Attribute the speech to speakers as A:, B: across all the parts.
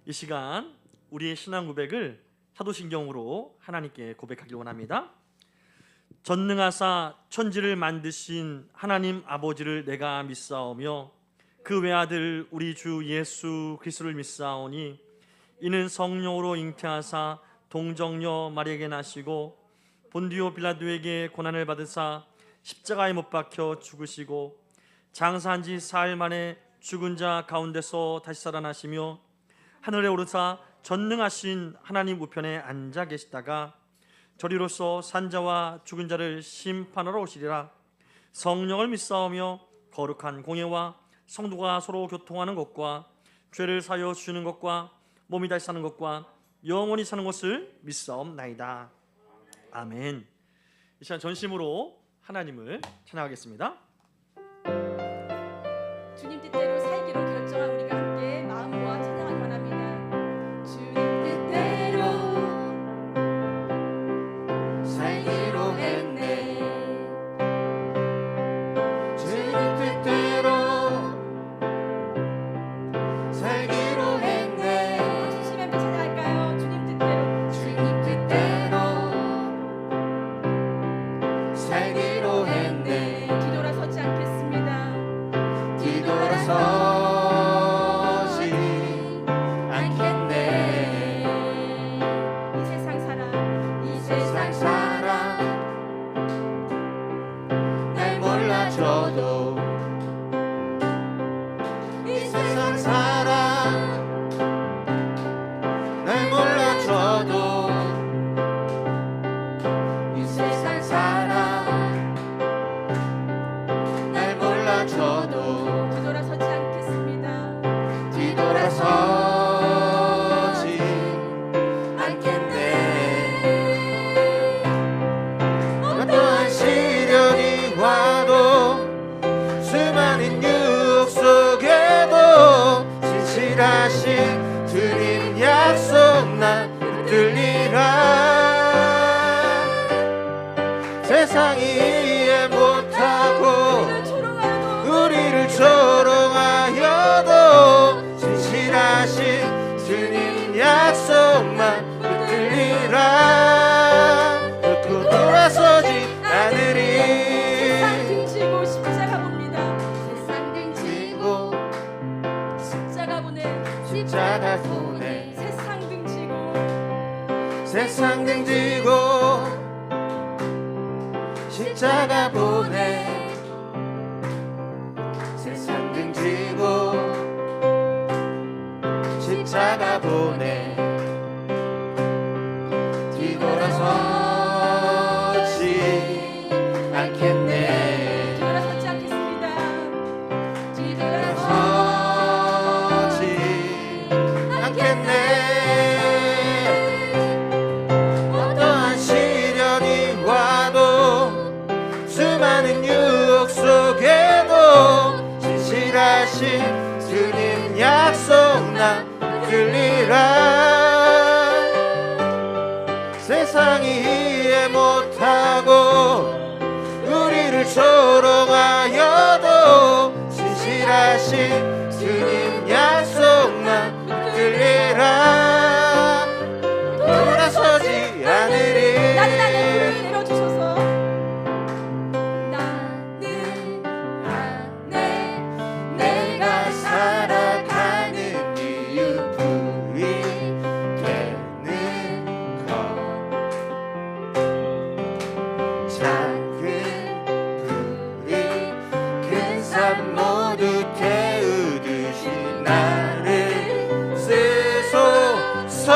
A: 이 시간 우리의 신앙 고백을 사도신경으로 하나님께 고백하길 원합니다. 전능하사 천지를 만드신 하나님 아버지를 내가 믿사오며 그 외아들 우리 주 예수 그리스도를 믿사오니 이는 성령으로 잉태하사 동정녀 마리아에게 나시고 본디오 빌라도에게 고난을 받으사 십자가에 못 박혀 죽으시고 장사한 지 사흘 만에 죽은 자 가운데서 다시 살아나시며 하늘에 오르사 전능하신 하나님 우편에 앉아 계시다가 저리로서 산자와 죽은 자를 심판하러 오시리라. 성령을 믿사오며 거룩한 공예와 성도가 서로 교통하는 것과 죄를 사여 주는 것과 몸이 다시 사는 것과 영원히 사는 것을 믿사옵나이다. 아멘. 이 시간 전심으로 하나님을 찬양하겠습니다.
B: 주님 뜻대로 살기로 결정한 우리가 함께 마음 모아 찬양하기 원합니다. 주님 뜻대로 살기로 했네.
C: 주님 뜻대로 살기로 했네.
B: 주님 함께 찬양할까요? 주님 뜻대로
C: 주님 뜻대로 살기로 했네.
B: 뒤돌아서지 않겠습니다.
C: 뒤돌아서지 않겠네.
B: 이 세상 사랑, 이 세상
C: 사랑 날 몰라줘도 이 세상 사랑 날 몰라줘도 이 세상 사랑 날 몰라줘도
B: 뒤돌아서지 않겠습니다.
C: 뒤돌아서지 않겠네. 어떠한 시련이 와도 수많은 유혹 속에도 진실하신 주님 약속 난 붙들리라. 세상이 이해 못하고 우리를 조롱하여도 진실하신 주님 약속만 붙들리라. 결코 돌아서지 않으리.
B: 세상 등지고 십자가 봅니다. 세상 등지고 십자가 보내.
C: 십자가 보내.
B: 세상 등지고
C: 세상 등지고 십자가 보내. 세상 등지고 십자가 보내. 뒤돌아서지 않겠네.
B: 뒤돌아서지 않겠습니다.
C: 뒤돌아서지 않겠네. 어떠한 시련이 와도 수많은 유혹 속에도 진실하신 주님 약속 난 들리라. 세상이 이해 못하고 우리를 조롱하여도 진실하신 주님 약속 난 들리라. 돌아서지 않으리.
B: 나는 불을 내려주셔서 나는 안에
C: 내가 살아가는 이유 불이 되는 것. 작은 불이 큰 산 모두 태우듯이 나를 쓰소서.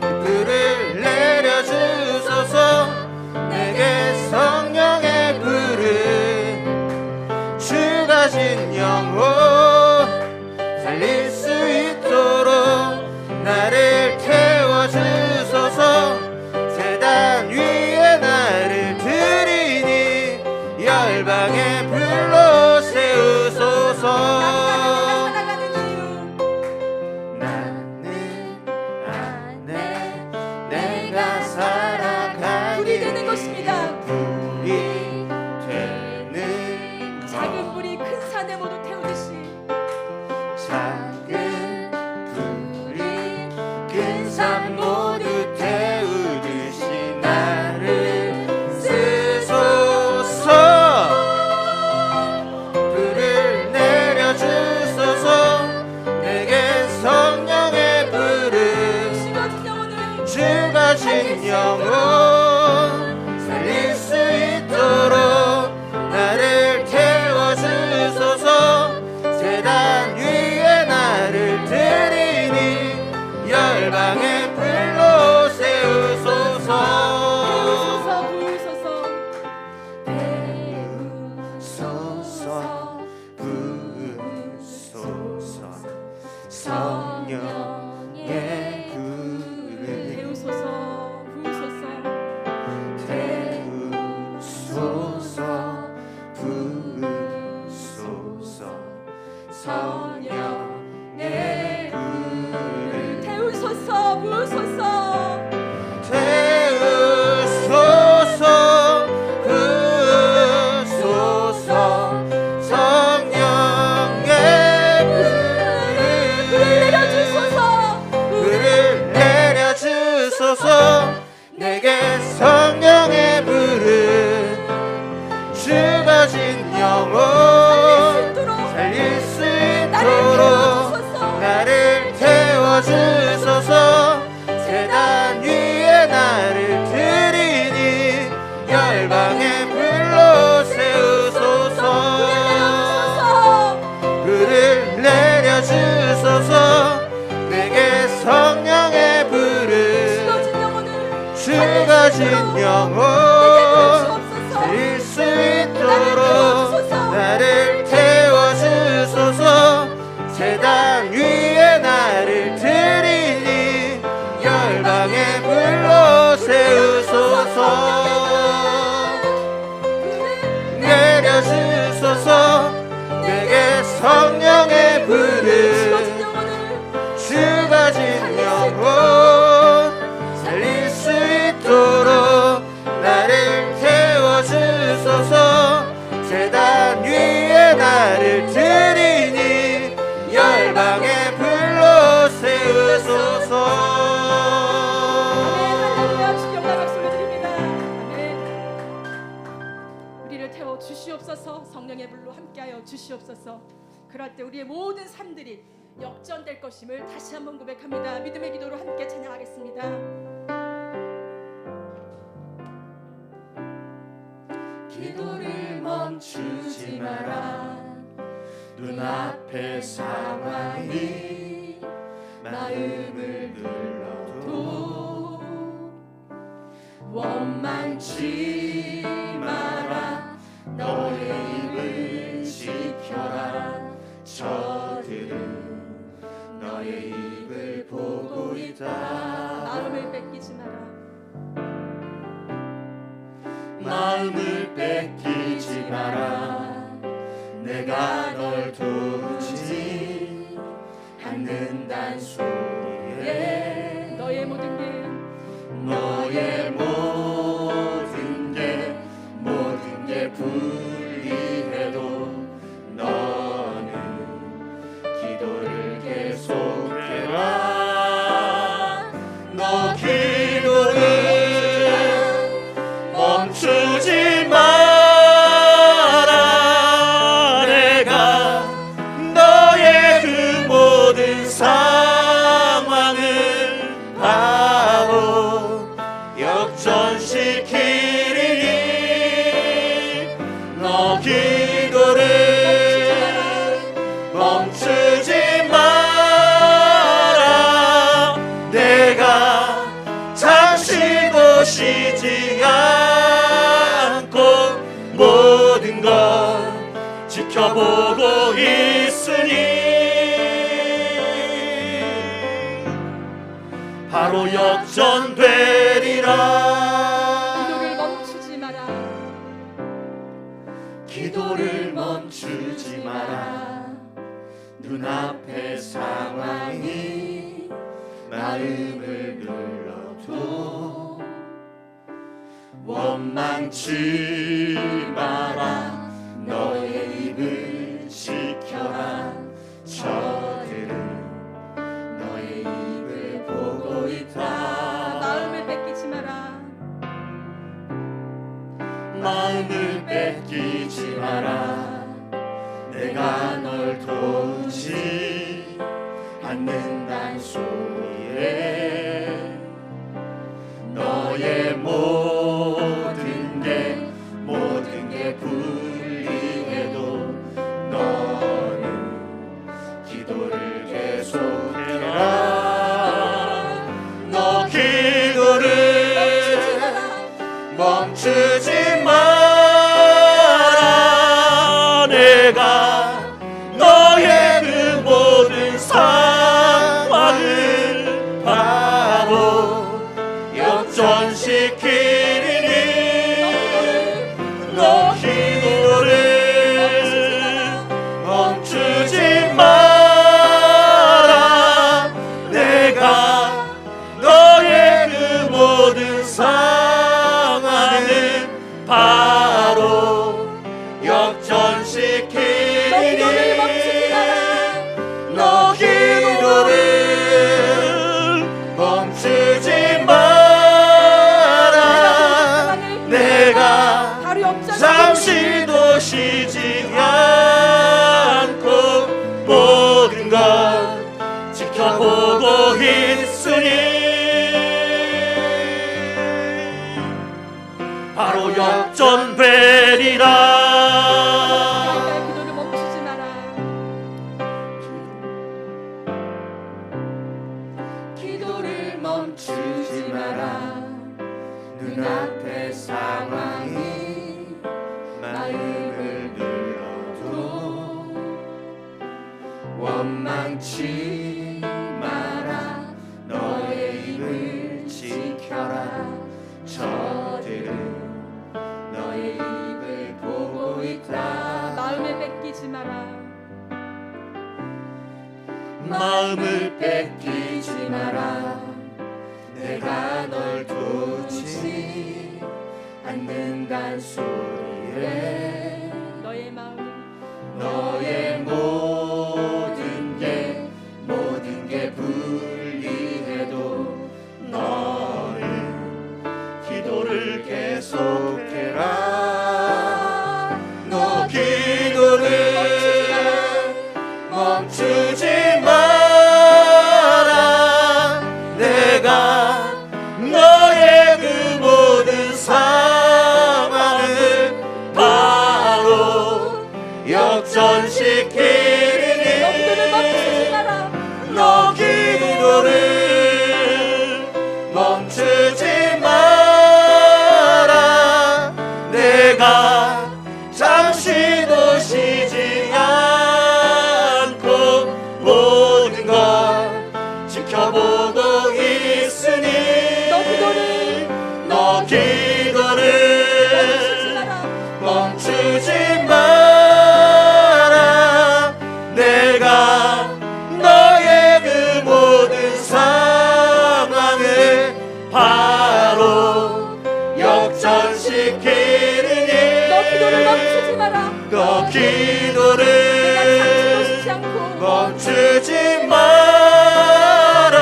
C: 불을 내려주소서. 내게 성령의 불을 주가진 영혼 살릴 수 있도록 나를 태워주소서. 세단 위에 나를 드리니 열방의 불로 세우소서.
B: 살아가는 이유
C: 나는 안에 내가 살아가는
B: 불이 되는 것입니다.
C: 불이 되는
B: 작은 불이 큰 산에 모두 태우듯이
C: 작은 영혼 살릴 수 있도록 나를 태워주소서. 제단 위에 나를 드리니 열방의 불로 세우소서. 내려주소서. 내게 성령의 불을 죽어진 영혼 살릴 수 있도록 나를 태워주소서. 제단 위에 나를 드리니 열방의 불로 세우소서.
B: 할렐루야. 주께 영광 박수를 드립니다. 아멘. 우리를 태워 주시옵소서. 성령의 불로 함께하여 주시옵소서. 그럴 때 우리의 모든 삶들이 역전될 것임을 다시 한번 고백합니다. 믿음의 기도로 함께 찬양하겠습니다.
C: 기도를 멈추지 마라. 눈앞의 상황이 마음을 눌러도 원망치 마라. 너의 입을 지켜라. 저들은 너의 입을 보고 있다.
B: 마음을 뺏기지 마라.
C: 마음을 뺏기지 마라. 내가 널 도우지 않는단 소리에
B: 너의 모든 게
C: 너의 모든 게 불리해도 너는 기도를 계속해라. 너 기도를 멈추지 마라. 내가 너의 그 모든 상황을 바로 역전시키리니 너 기도를 멈추지 마라. 내가 잠시도 쉬지 않고 모든 걸 지켜보고 있으니 바로 역전되리라.
B: 기도를 멈추지 마라.
C: 기도를 멈추지 마라. 눈앞의 상황이 마음을 눌러도 원망치 마라. 너의 입을 지켜라. 저들은 너의 입을 보고 있다.
B: 마음을 뺏기지 마라.
C: 마음을 뺏기지 마라. 내가 널 도우지 않는단 소리에 너의 모든 게 불리해도 너는 기도를 계속해라. 너 기도를 멈추지 마라. 내가 너의 그 모든 상황을 바로 역전시키리니 너 기도를 멈추지 마라. 내가 너의 그 모든 상황을 바로 역전시키리니 너 기도를 멈추지 마라. 내가 잠시도 쉬지 않고 모든 걸 지켜보고 있으니 바로 역전되리라.
B: 기도를 멈추지 마라.
C: 기도를 멈추지 마라. 눈앞 사람들은 너의 입을 보고 있다.
B: 마음에 뺏기지 마라.
C: 마음을 뺏기지 마라. 내가 널 두지 않는단 소리에
B: 너의 마음
C: 너의 모든 게 불리해도 너는 기도를 계속해라. 너 기도를 멈추지 마라. 내가 너의 그 모든 상황을 바로 역전시키리니 너 기도를 멈추지 마라. 내가 잠시도 쉬지 않고 모든 걸 지켜보고 있으니 너 기도를 멈추지 마라. 내가 너의 그 모든 상황을 바로 역전시키리니 너 기도를 멈추지 마라.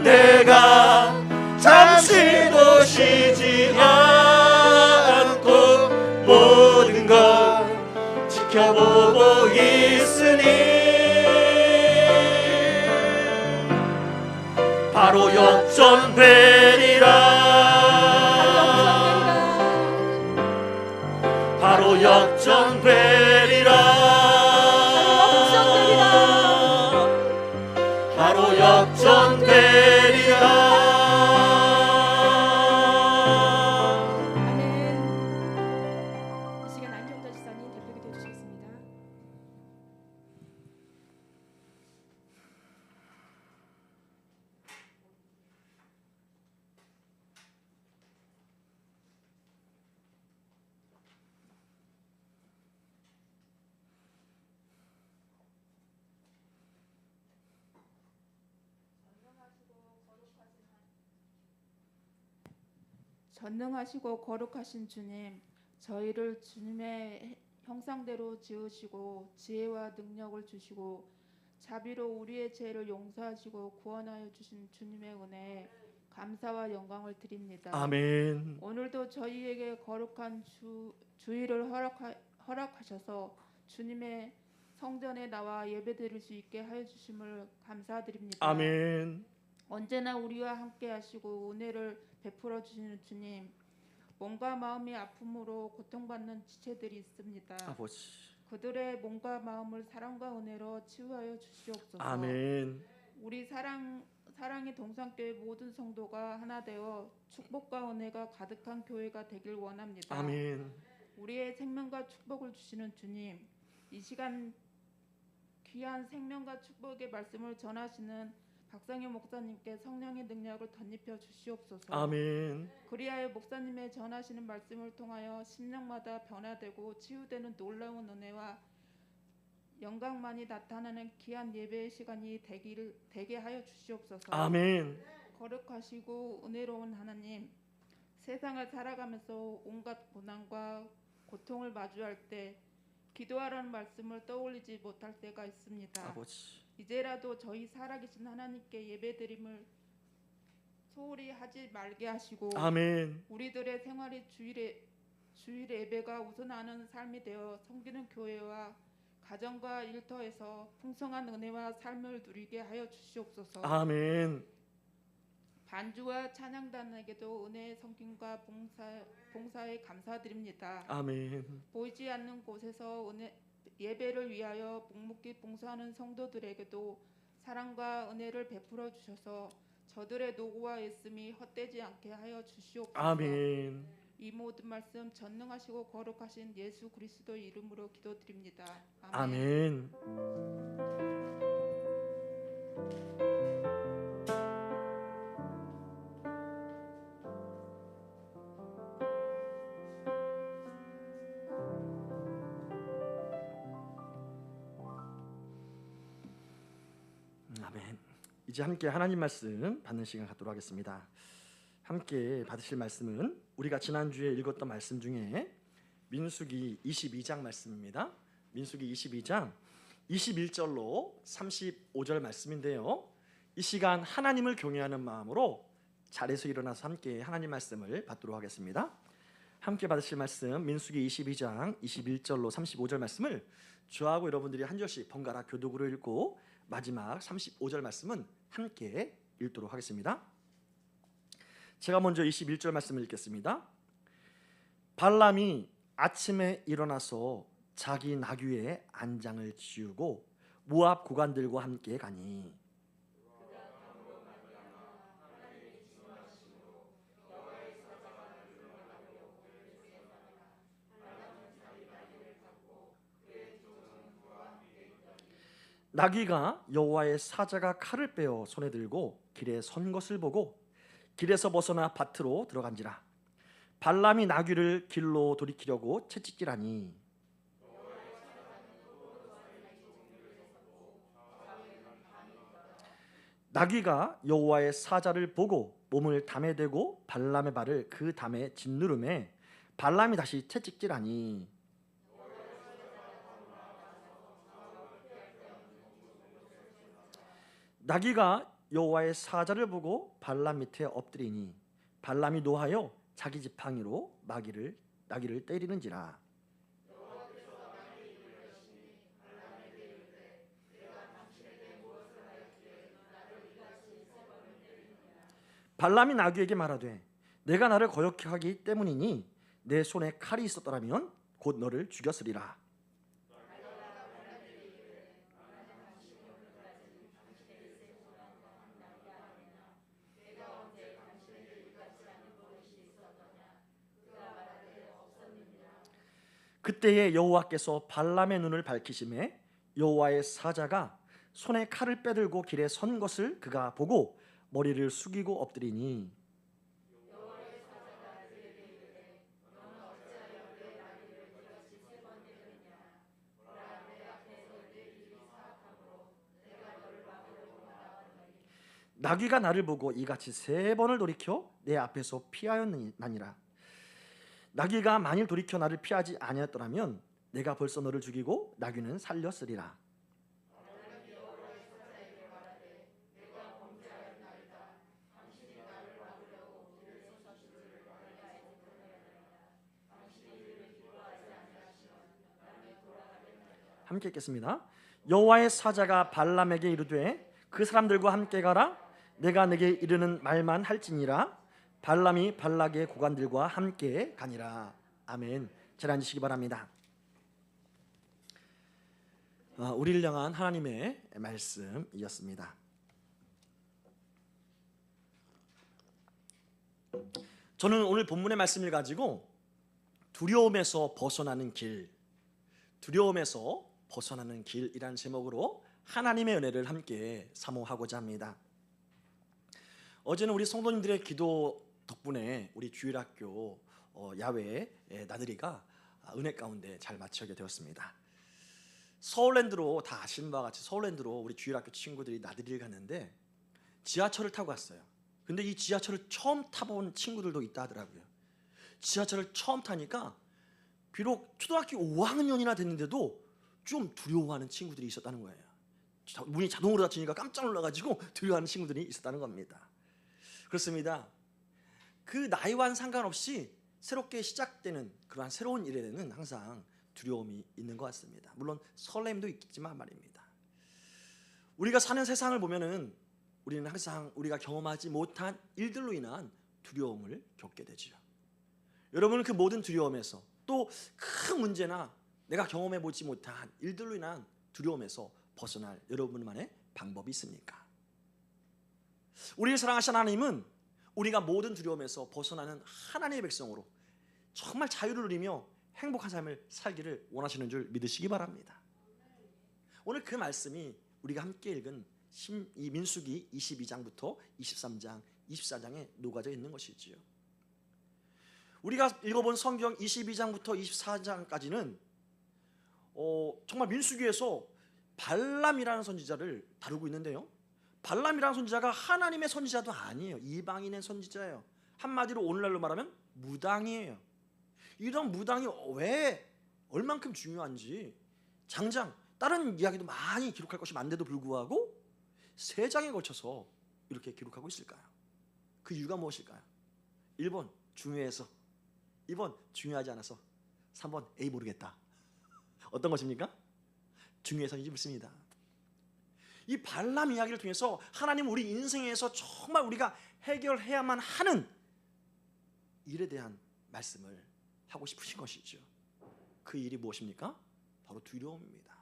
C: 내가 잠시도 쉬지 않고 모든 걸 지켜보고 있으니 바로 역전되리라. 바로 역전되리라. 바로 역전되리라.
B: 아멘. 이 시간 안경자 지사님 대표기도 해주시겠습니다.
D: 전능하시고 거룩하신 주님, 저희를 주님의 형상대로 지으시고 지혜와 능력을 주시고 자비로 우리의 죄를 용서하시고 구원하여 주신 주님의 은혜에 감사와 영광을 드립니다.
A: 아멘.
D: 오늘도 저희에게 거룩한 주일을 허락하셔서 주님의 성전에 나와 예배드릴 수 있게 하여 주심을 감사드립니다.
A: 아멘.
D: 언제나 우리와 함께 하시고 은혜를 베풀어 주시는 주님, 몸과 마음이 아픔으로 고통받는 지체들이 있습니다.
A: 아버지.
D: 그들의 몸과 마음을 사랑과 은혜로 치유하여 주시옵소서.
A: 아멘.
D: 우리 사랑의 동산교회 모든 성도가 하나 되어 축복과 은혜가 가득한 교회가 되길 원합니다.
A: 아멘.
D: 우리의 생명과 축복을 주시는 주님, 이 시간 귀한 생명과 축복의 말씀을 전하시는 박상현 목사님께 성령의 능력을 덧입혀 주시옵소서.
A: 아멘.
D: 그리하여 목사님의 전하시는 말씀을 통하여 심령마다 변화되고 치유되는 놀라운 은혜와 영광만이 나타나는 귀한 예배의 시간이 되게 하여 주시옵소서.
A: 아멘.
D: 거룩하시고 은혜로운 하나님, 세상을 살아가면서 온갖 고난과 고통을 마주할 때 기도하라는 말씀을 떠올리지 못할 때가 있습니다.
A: 아버지.
D: 이제라도 저희 살아계신 하나님께 예배드림을 소홀히 하지 말게 하시고
A: 아멘.
D: 우리들의 생활이 주일 예배가 우선하는 삶이 되어 섬기는 교회와 가정과 일터에서 풍성한 은혜와 삶을 누리게 하여 주시옵소서.
A: 아멘.
D: 반주와 찬양단에게도 은혜의 섬김과 봉사에 감사드립니다.
A: 아멘.
D: 보이지 않는 곳에서 예배를 위하여 묵묵히 봉사하는 성도들에게도 사랑과 은혜를 베풀어 주셔서 저들의 노고와 애씀이 헛되지 않게 하여 주시옵소서.
A: 아멘.
D: 이 모든 말씀 전능하시고 거룩하신 예수 그리스도의 이름으로 기도드립니다.
A: 아멘. 이제 함께 하나님 말씀 받는 시간 갖도록 하겠습니다. 함께 받으실 말씀은 우리가 지난주에 읽었던 말씀 중에 민수기 22장 말씀입니다. 민수기 22장 21절로 35절 말씀인데요. 이 시간 하나님을 경외하는 마음으로 자리에서 일어나서 함께 하나님 말씀을 받도록 하겠습니다. 함께 받으실 말씀 민수기 22장 21절로 35절 말씀을 저하고 여러분들이 한 절씩 번갈아 교독으로 읽고 마지막 35절 말씀은 함께 읽도록 하겠습니다. 제가 먼저 21절 말씀을 읽겠습니다. 발람이 아침에 일어나서 자기 나귀의 안장을 지우고 모압 고관들과 함께 가니 나귀가 여호와의 사자가 칼을 빼어 손에 들고 길에 선 것을 보고 길에서 벗어나 밭으로 들어간지라. 발람이 나귀를 길로 돌이키려고 채찍질하니 나귀가 여호와의 사자를 보고 몸을 담에 대고 발람의 발을 그 담에 짓누르매 발람이 다시 채찍질하니 나귀가 여호와의 사자를 보고 발람 밑에 엎드리니 발람이 노하여 자기 지팡이로 나귀를 때리는지라. 발람이 나귀에게 말하되 내가 나를 거역케 하기 때문이니 내 손에 칼이 있었더라면 곧 너를 죽였으리라. 그때에 여호와께서 발람의 눈을 밝히시매 여호와의 사자가 손에 칼을 빼들고 길에 선 것을 그가 보고 머리를 숙이고 엎드리니 나귀가 나를 보고 이같이 3번을 돌이켜 내 앞에서 피하였나니라. 나귀가 만일 돌이켜 나를 피하지 아니하였더라면 내가 벌써 너를 죽이고 나귀는 살렸으리라. 함께 읽겠습니다. 여호와의 사자가 발람에게 이르되 그 사람들과 함께 가라. 내가 내게 이르는 말만 할지니라. 발람이 발락의 고관들과 함께 가니라. 아멘. 잘 앉으시기 바랍니다. 우리를 향한 하나님의 말씀이었습니다. 저는 오늘 본문의 말씀을 가지고 두려움에서 벗어나는 길, 두려움에서 벗어나는 길이라는 제목으로 하나님의 은혜를 함께 사모하고자 합니다. 어제는 우리 성도님들의 기도 덕분에 우리 주일학교 야외 나들이가 은혜 가운데 잘 마치게 되었습니다. 서울랜드로 다 아시는 바와 같이 서울랜드로 우리 주일학교 친구들이 나들이를 갔는데 지하철을 타고 갔어요. 근데 이 지하철을 처음 타본 친구들도 있다 하더라고요. 지하철을 처음 타니까 비록 초등학교 5학년이나 됐는데도 좀 두려워하는 친구들이 있었다는 거예요. 문이 자동으로 닫히니까 깜짝 놀라가지고 두려워하는 친구들이 있었다는 겁니다. 그렇습니다. 그 나이와는 상관없이 새롭게 시작되는 그러한 새로운 일에는 항상 두려움이 있는 것 같습니다. 물론 설렘도 있겠지만 말입니다. 우리가 사는 세상을 보면은 우리는 항상 우리가 경험하지 못한 일들로 인한 두려움을 겪게 되죠. 여러분은 그 모든 두려움에서 또 큰 문제나 내가 경험해 보지 못한 일들로 인한 두려움에서 벗어날 여러분만의 방법이 있습니까? 우리를 사랑하신 하나님은 우리가 모든 두려움에서 벗어나는 하나님의 백성으로 정말 자유를 누리며 행복한 삶을 살기를 원하시는 줄 믿으시기 바랍니다. 오늘 그 말씀이 우리가 함께 읽은 이 민수기 22장부터 23장, 24장에 녹아져 있는 것이지요. 우리가 읽어본 성경 22장부터 24장까지는 정말 민수기에서 발람이라는 선지자를 다루고 있는데요.
E: 발람이라는 선지자가 하나님의 선지자도 아니에요. 이방인의 선지자예요. 한마디로 오늘날로 말하면 무당이에요. 이런 무당이 왜 얼만큼 중요한지 장장 다른 이야기도 많이 기록할 것이 많은데도 불구하고 3장에 걸쳐서 이렇게 기록하고 있을까요? 그 이유가 무엇일까요? 1번 중요해서, 2번 중요하지 않아서, 3번 에이 모르겠다. 어떤 것입니까? 중요해서인지 묻습니다. 이 발람 이야기를 통해서 하나님 우리 인생에서 정말 우리가 해결해야만 하는 일에 대한 말씀을 하고 싶으신 것이죠. 그 일이 무엇입니까? 바로 두려움입니다.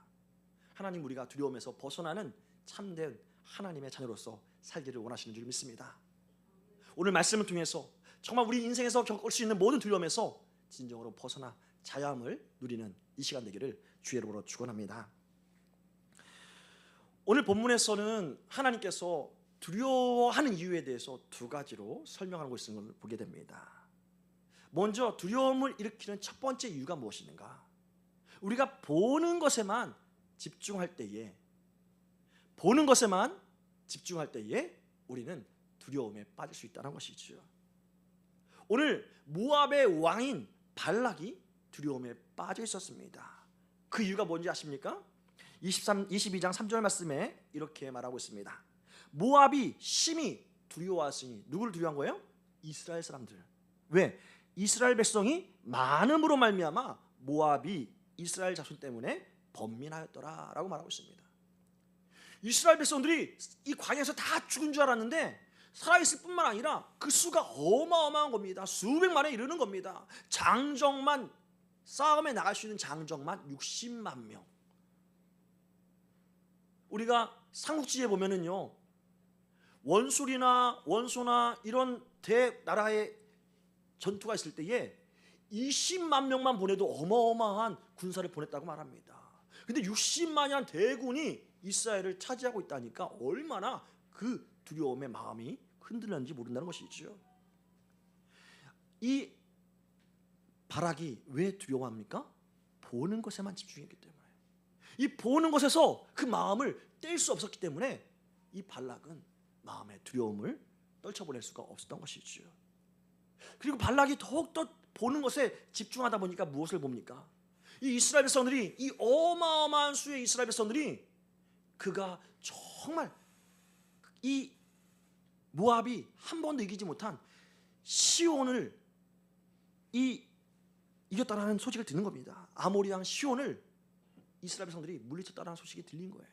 E: 하나님 우리가 두려움에서 벗어나는 참된 하나님의 자녀로서 살기를 원하시는 줄 믿습니다. 오늘 말씀을 통해서 정말 우리 인생에서 겪을 수 있는 모든 두려움에서 진정으로 벗어나 자유함을 누리는 이 시간 되기를 주의 이름으로 축원합니다. 오늘 본문에서는 하나님께서 두려워하는 이유에 대해서 2가지로 설명하고 있는 걸 보게 됩니다. 먼저 두려움을 일으키는 첫 번째 이유가 무엇인가? 우리가 보는 것에만 집중할 때에 우리는 두려움에 빠질 수 있다는 것이죠. 오늘 모압의 왕인 발락이 두려움에 빠져 있었습니다. 그 이유가 뭔지 아십니까? 22장 3절 말씀에 이렇게 말하고 있습니다. 모압이 심히 두려워하시니, 누구를 두려워한 거예요? 이스라엘 사람들. 왜? 이스라엘 백성이 많음으로 말미암아 모압이 이스라엘 자손 때문에 번민하였더라라고 말하고 있습니다. 이스라엘 백성들이 이 광야에서 다 죽은 줄 알았는데 살아있을 뿐만 아니라 그 수가 어마어마한 겁니다. 수백만에 이르는 겁니다. 장정만, 싸움에 나갈 수 있는 장정만 60만 명. 우리가 삼국지에 보면은요, 원소나 이런 대나라의 전투가 있을 때에 20만 명만 보내도 어마어마한 군사를 보냈다고 말합니다. 근데 60만이란 대군이 이스라엘을 차지하고 있다니까 얼마나 그 두려움의 마음이 흔들렸는지 모른다는 것이죠. 이 발락이 왜 두려워합니까? 보는 것에만 집중했기 때문에. 이 보는 것에서 그 마음을 뗄 수 없었기 때문에 이 발락은 마음의 두려움을 떨쳐보낼 수가 없었던 것이죠. 그리고 발락이 더욱더 보는 것에 집중하다 보니까 무엇을 봅니까? 이 이스라엘 백성들이, 이 어마어마한 수의 이스라엘 백성들이, 그가 정말 이 모압이 한 번도 이기지 못한 시온을 이겼다라는 소식을 듣는 겁니다. 아모리 왕 시온을 이스라엘 백성들이 물리쳤다라는 소식이 들린 거예요.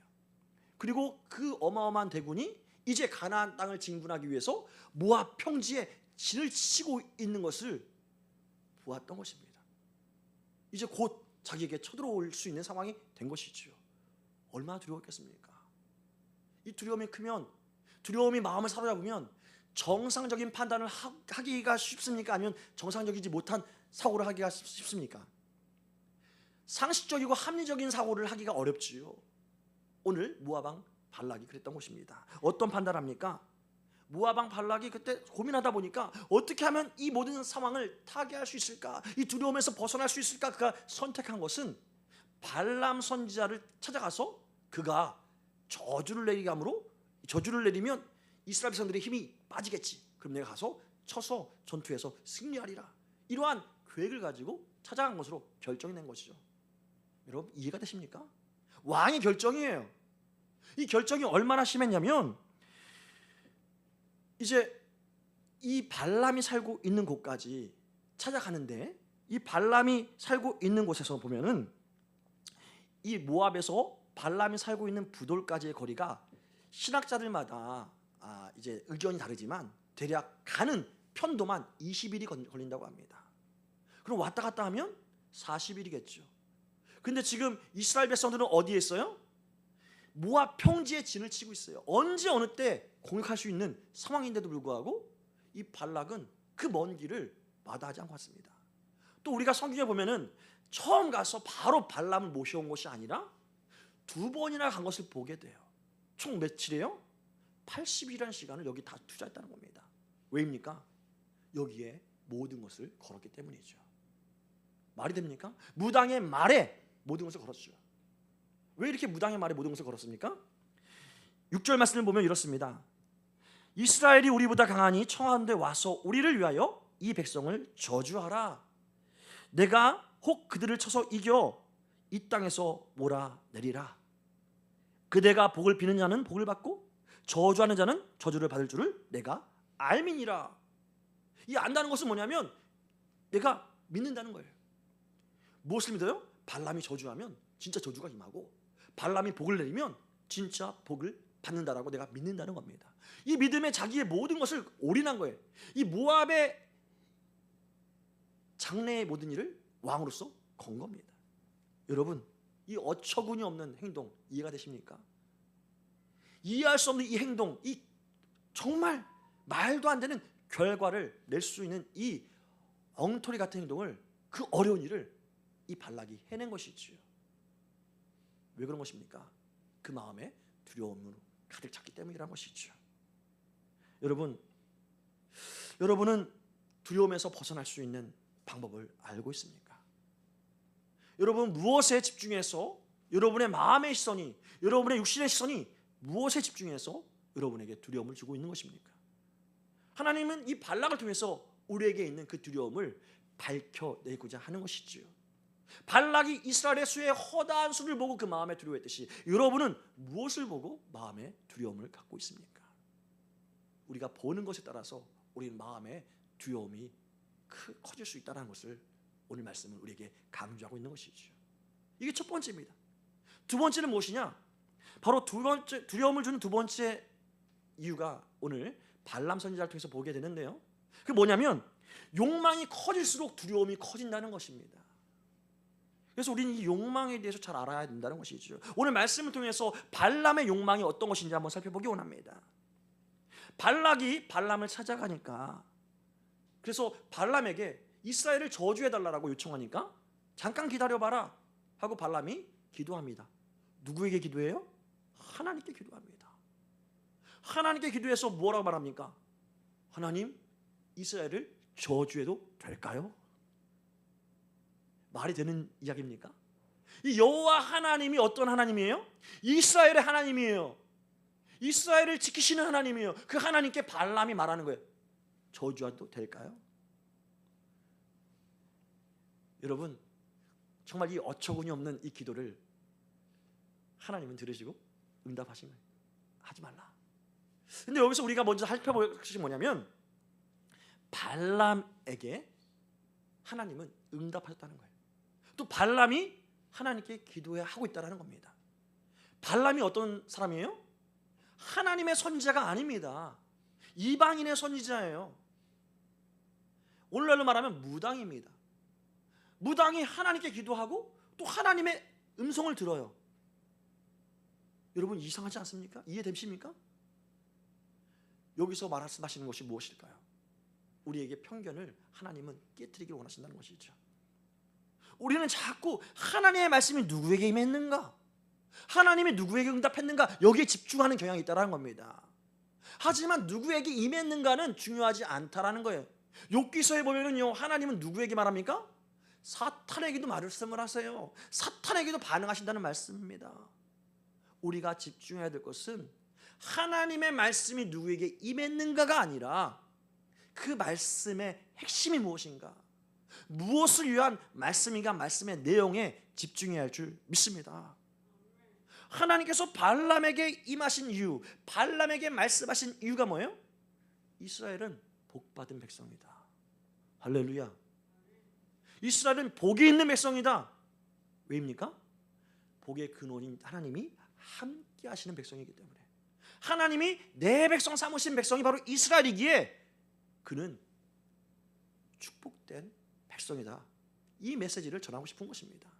E: 그리고 그 어마어마한 대군이 이제 가나안 땅을 진군하기 위해서 모압 평지에 진을 치고 있는 것을 보았던 것입니다. 이제 곧 자기에게 쳐들어올 수 있는 상황이 된 것이지요. 얼마나 두려웠겠습니까? 이 두려움이 크면, 두려움이 마음을 사로잡으면 정상적인 판단을 하기가 쉽습니까? 아니면 정상적이지 못한 사고를 하기가 쉽습니까? 상식적이고 합리적인 사고를 하기가 어렵지요. 오늘 모압 왕 발락이 그랬던 것입니다. 어떤 판단을 합니까? 모압 왕 발락이 그때 고민하다 보니까 어떻게 하면 이 모든 상황을 타개할 수 있을까? 이 두려움에서 벗어날 수 있을까? 그가 선택한 것은 발람 선지자를 찾아가서 그가 저주를 내리면 이스라엘 백성들의 힘이 빠지겠지. 그럼 내가 가서 쳐서 전투에서 승리하리라. 이러한 계획을 가지고 찾아간 것으로 결정이 낸 것이죠. 여러분 이해가 되십니까? 왕의 결정이에요. 이 결정이 얼마나 심했냐면, 이제 이 발람이 살고 있는 곳까지 찾아가는데, 이 발람이 살고 있는 곳에서 보면은 이 모압에서 발람이 살고 있는 부돌까지의 거리가 신학자들마다 이제 의견이 다르지만 대략 가는 편도만 20일이 걸린다고 합니다. 그럼 왔다 갔다 하면 40일이겠죠. 근데 지금 이스라엘 백성들은 어디에 있어요? 모압 평지에 진을 치고 있어요. 언제 어느 때 공격할 수 있는 상황인데도 불구하고 이 발락은 그 먼 길을 마다하지 않고 왔습니다. 또 우리가 성경에 보면은 처음 가서 바로 발람을 모셔온 것이 아니라 2번이나 간 것을 보게 돼요. 총 며칠이에요? 80일이라는 시간을 여기 다 투자했다는 겁니다. 왜입니까? 여기에 모든 것을 걸었기 때문이죠. 말이 됩니까? 무당의 말에 모든 것을 걸었죠. 왜 이렇게 무당의 말에 모든 것을 걸었습니까? 6절 말씀을 보면 이렇습니다. 이스라엘이 우리보다 강하니 청하는데 와서 우리를 위하여 이 백성을 저주하라. 내가 혹 그들을 쳐서 이겨 이 땅에서 몰아내리라. 그대가 복을 비는 자는 복을 받고 저주하는 자는 저주를 받을 줄을 내가 알미니라. 이 안다는 것은 뭐냐면 내가 믿는다는 거예요. 무엇을 믿어요? 발람이 저주하면 진짜 저주가 임하고 발람이 복을 내리면 진짜 복을 받는다라고 내가 믿는다는 겁니다. 이 믿음에 자기의 모든 것을 올인한 거예요. 이 모압의 장래의 모든 일을 왕으로서 건 겁니다. 여러분, 이 어처구니 없는 행동 이해가 되십니까? 이해할 수 없는 이 행동, 이 정말 말도 안 되는 결과를 낼 수 있는 이 엉터리 같은 행동을, 그 어려운 일을 이 발락이 해낸 것이지요. 왜 그런 것입니까? 그 마음에 두려움으로 가득 찼기 때문이라는 것이죠. 여러분은 두려움에서 벗어날 수 있는 방법을 알고 있습니까? 여러분, 무엇에 집중해서 여러분의 마음의 시선이, 여러분의 육신의 시선이 무엇에 집중해서 여러분에게 두려움을 주고 있는 것입니까? 하나님은 이 발락을 통해서 우리에게 있는 그 두려움을 밝혀내고자 하는 것이지요. 발락이 이스라엘의 수의 허다한 수를 보고 그 마음에 두려워했듯이 여러분은 무엇을 보고 마음에 두려움을 갖고 있습니까? 우리가 보는 것에 따라서 우리는 마음의 두려움이 커질 수 있다는 것을 오늘 말씀은 우리에게 강조하고 있는 것이죠. 이게 첫 번째입니다. 두 번째는 무엇이냐? 바로 두려움을 주는 두 번째 이유가 오늘 발람 선지자를 통해서 보게 되는데요. 그게 뭐냐면 욕망이 커질수록 두려움이 커진다는 것입니다. 그래서 우리는 이 욕망에 대해서 잘 알아야 된다는 것이죠. 오늘 말씀을 통해서 발람의 욕망이 어떤 것인지 한번 살펴보기 원합니다. 발락이 발람을 찾아가니까, 그래서 발람에게 이스라엘을 저주해달라고 요청하니까 잠깐 기다려봐라 하고 발람이 기도합니다. 누구에게 기도해요? 하나님께 기도합니다. 하나님께 기도해서 뭐라고 말합니까? 하나님, 이스라엘을 저주해도 될까요? 말이 되는 이야기입니까? 이 여호와 하나님이 어떤 하나님이에요? 이스라엘의 하나님이에요. 이스라엘을 지키시는 하나님이에요. 그 하나님께 발람이 말하는 거예요. 저주해도 될까요? 여러분, 정말 이 어처구니 없는 이 기도를 하나님은 들으시고 응답하신 거예요. 하지 말라. 근데 여기서 우리가 먼저 살펴볼 것이 뭐냐면 발람에게 하나님은 응답하셨다는 거예요. 또 발람이 하나님께 기도하고 있다는 겁니다. 발람이 어떤 사람이에요? 하나님의 선지자가 아닙니다. 이방인의 선지자예요. 오늘날로 말하면 무당입니다. 무당이 하나님께 기도하고 또 하나님의 음성을 들어요. 여러분, 이상하지 않습니까? 이해되십니까? 여기서 말씀하시는 것이 무엇일까요? 우리에게 편견을 하나님은 깨트리기를 원하신다는 것이죠. 우리는 자꾸 하나님의 말씀이 누구에게 임했는가, 하나님이 누구에게 응답했는가, 여기에 집중하는 경향이 있다는 겁니다. 하지만 누구에게 임했는가는 중요하지 않다라는 거예요. 욥기서에 보면은요, 하나님은 누구에게 말합니까? 사탄에게도 말씀을 하세요. 사탄에게도 반응하신다는 말씀입니다. 우리가 집중해야 될 것은 하나님의 말씀이 누구에게 임했는가가 아니라 그 말씀의 핵심이 무엇인가, 무엇을 위한 말씀인가, 말씀의 내용에 집중해야 할 줄 믿습니다. 하나님께서 발람에게 임하신 이유, 발람에게 말씀하신 이유가 뭐예요? 이스라엘은 복받은 백성이다. 할렐루야. 이스라엘은 복이 있는 백성이다. 왜입니까? 복의 근원인 하나님이 함께 하시는 백성이기 때문에, 하나님이 내 백성 삼으신 백성이 바로 이스라엘이기에 그는 축복된 백성이다. 이 메시지를 전하고 싶은 것입니다.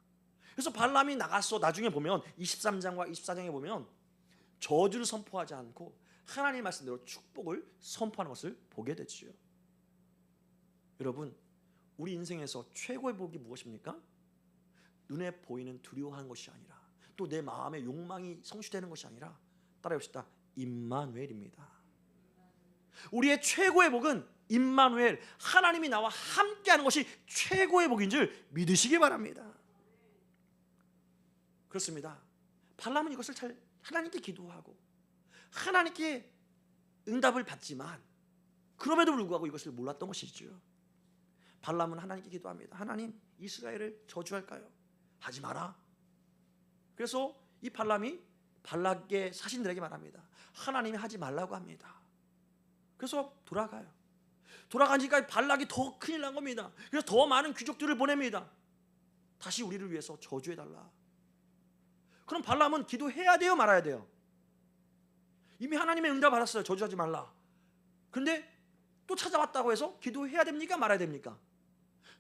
E: 그래서 발람이 나가서 나중에 보면 23장과 24장에 보면 저주를 선포하지 않고 하나님의 말씀대로 축복을 선포하는 것을 보게 되지요. 여러분, 우리 인생에서 최고의 복이 무엇입니까? 눈에 보이는 두려워하는 것이 아니라, 또 내 마음의 욕망이 성취되는 것이 아니라, 따라해봅시다, 임마누엘입니다. 우리의 최고의 복은 임마누엘, 하나님이 나와 함께하는 것이 최고의 복인 줄 믿으시기 바랍니다. 그렇습니다. 발람은 이것을 잘 하나님께 기도하고 하나님께 응답을 받지만 그럼에도 불구하고 이것을 몰랐던 것이죠. 발람은 하나님께 기도합니다. 하나님, 이스라엘을 저주할까요? 하지 마라. 그래서 이 발람이 발락의 사신들에게 말합니다. 하나님이 하지 말라고 합니다. 그래서 돌아가요. 돌아가니까 발락이 더 큰일 난 겁니다. 그래서 더 많은 귀족들을 보냅니다. 다시 우리를 위해서 저주해달라. 그럼 발람은 기도해야 돼요, 말아야 돼요? 이미 하나님의 응답 받았어요. 저주하지 말라. 근데 또 찾아왔다고 해서 기도해야 됩니까, 말아야 됩니까?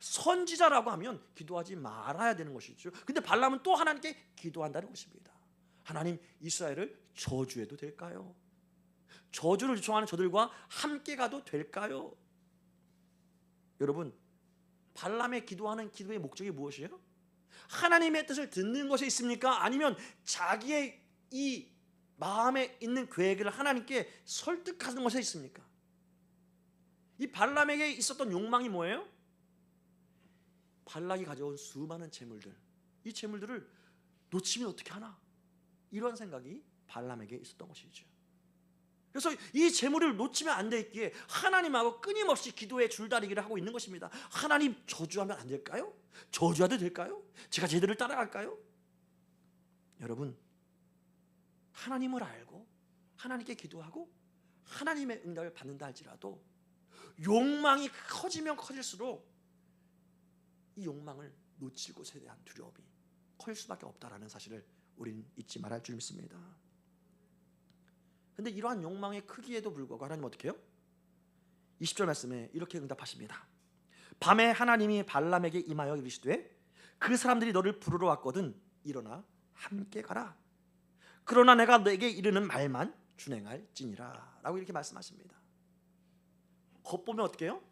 E: 선지자라고 하면 기도하지 말아야 되는 것이죠. 근데 발람은 또 하나님께 기도한다는 것입니다. 하나님, 이스라엘을 저주해도 될까요? 저주를 요청하는 저들과 함께 가도 될까요? 여러분, 발람의 기도하는 기도의 목적이 무엇이에요? 하나님의 뜻을 듣는 것에 있습니까? 아니면 자기의 이 마음에 있는 계획을 하나님께 설득하는 것에 있습니까? 이 발람에게 있었던 욕망이 뭐예요? 발락이 가져온 수많은 재물들, 이 재물들을 놓치면 어떻게 하나? 이런 생각이 발람에게 있었던 것이죠. 그래서 이 재물을 놓치면 안 되기에 하나님하고 끊임없이 기도의 줄다리기를 하고 있는 것입니다. 하나님, 저주하면 안 될까요? 저주해도 될까요? 제가 제대로 따라갈까요? 여러분, 하나님을 알고 하나님께 기도하고 하나님의 응답을 받는다 할지라도 욕망이 커지면 커질수록 이 욕망을 놓칠 것에 대한 두려움이 커질 수밖에 없다라는 사실을 우리는 잊지 말아야 할 줄 믿습니다. 근데 이러한 욕망의 크기에도 불구하고 하나님 어떻게 해요? 20절 말씀에 이렇게 응답하십니다. 밤에 하나님이 발람에게 임하여 이르시되 그 사람들이 너를 부르러 왔거든 일어나 함께 가라. 그러나 내가 너에게 이르는 말만 준행할지니라 라고 이렇게 말씀하십니다. 겉보면 어떻게 해요?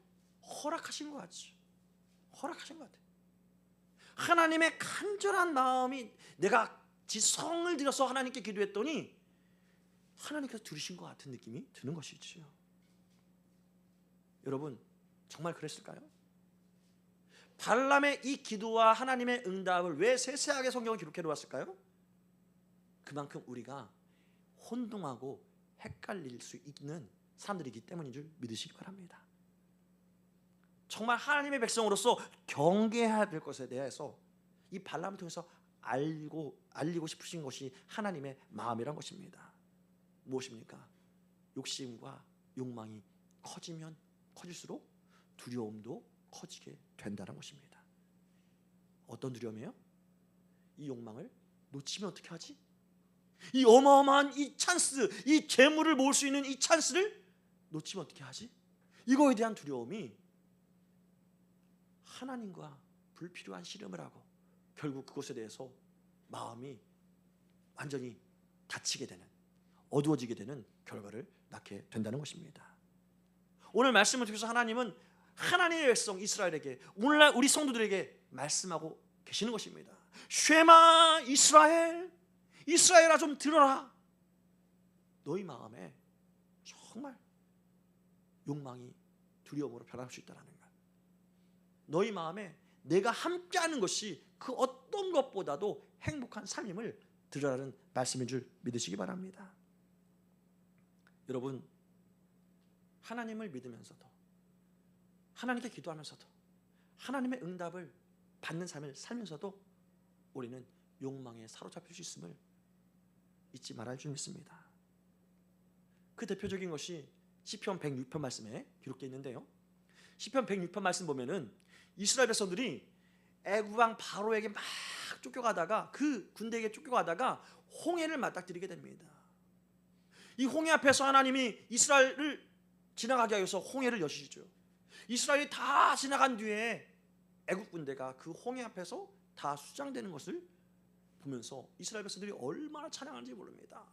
E: 허락하신 것 같죠. 허락하신 것 같아요. 하나님의 간절한 마음이, 내가 지성을 들여서 하나님께 기도했더니 하나님께서 들으신 것 같은 느낌이 드는 것이지요. 여러분, 정말 그랬을까요? 발람의 이 기도와 하나님의 응답을 왜 세세하게 성경을 기록해 놓았을까요? 그만큼 우리가 혼동하고 헷갈릴 수 있는 사람들이기 때문인 줄 믿으시기 바랍니다. 정말 하나님의 백성으로서 경계해야 될 것에 대해서 이 발람을 통해서 알리고 싶으신 것이 하나님의 마음이란 것입니다. 무엇입니까? 욕심과 욕망이 커지면 커질수록 두려움도 커지게 된다는 것입니다. 어떤 두려움이에요? 이 욕망을 놓치면 어떻게 하지? 이 어마어마한 이 찬스, 이 재물을 모을 수 있는 이 찬스를 놓치면 어떻게 하지? 이거에 대한 두려움이 하나님과 불필요한 씨름을 하고 결국 그것에 대해서 마음이 완전히 닫히게 되는, 어두워지게 되는 결과를 낳게 된다는 것입니다. 오늘 말씀을 통해서 하나님은 하나님의 백성 이스라엘에게, 오늘날 우리 성도들에게 말씀하고 계시는 것입니다. 쉐마 이스라엘, 이스라엘아 좀 들어라. 너희 마음에 정말 욕망이 두려움으로 변할 수 있다는 것. 너희 마음에 내가 함께하는 것이 그 어떤 것보다도 행복한 삶임을 들으라는 말씀인 줄 믿으시기 바랍니다. 여러분, 하나님을 믿으면서도 하나님께 기도하면서도 하나님의 응답을 받는 삶을 살면서도 우리는 욕망에 사로잡힐 수 있음을 잊지 말아야 할 줄 믿습니다. 그 대표적인 것이 시편 106편 말씀에 기록되어 있는데요. 시편 106편 말씀 보면은 이스라엘 백성들이 애굽 왕 바로에게 막 쫓겨가다가, 그 군대에게 쫓겨가다가 홍해를 맞닥뜨리게 됩니다. 이 홍해 앞에서 하나님이 이스라엘을 지나가게 하여서 홍해를 여시죠. 이스라엘이 다 지나간 뒤에 애굽 군대가 그 홍해 앞에서 다 수장되는 것을 보면서 이스라엘 백성들이 얼마나 찬양하는지 모릅니다.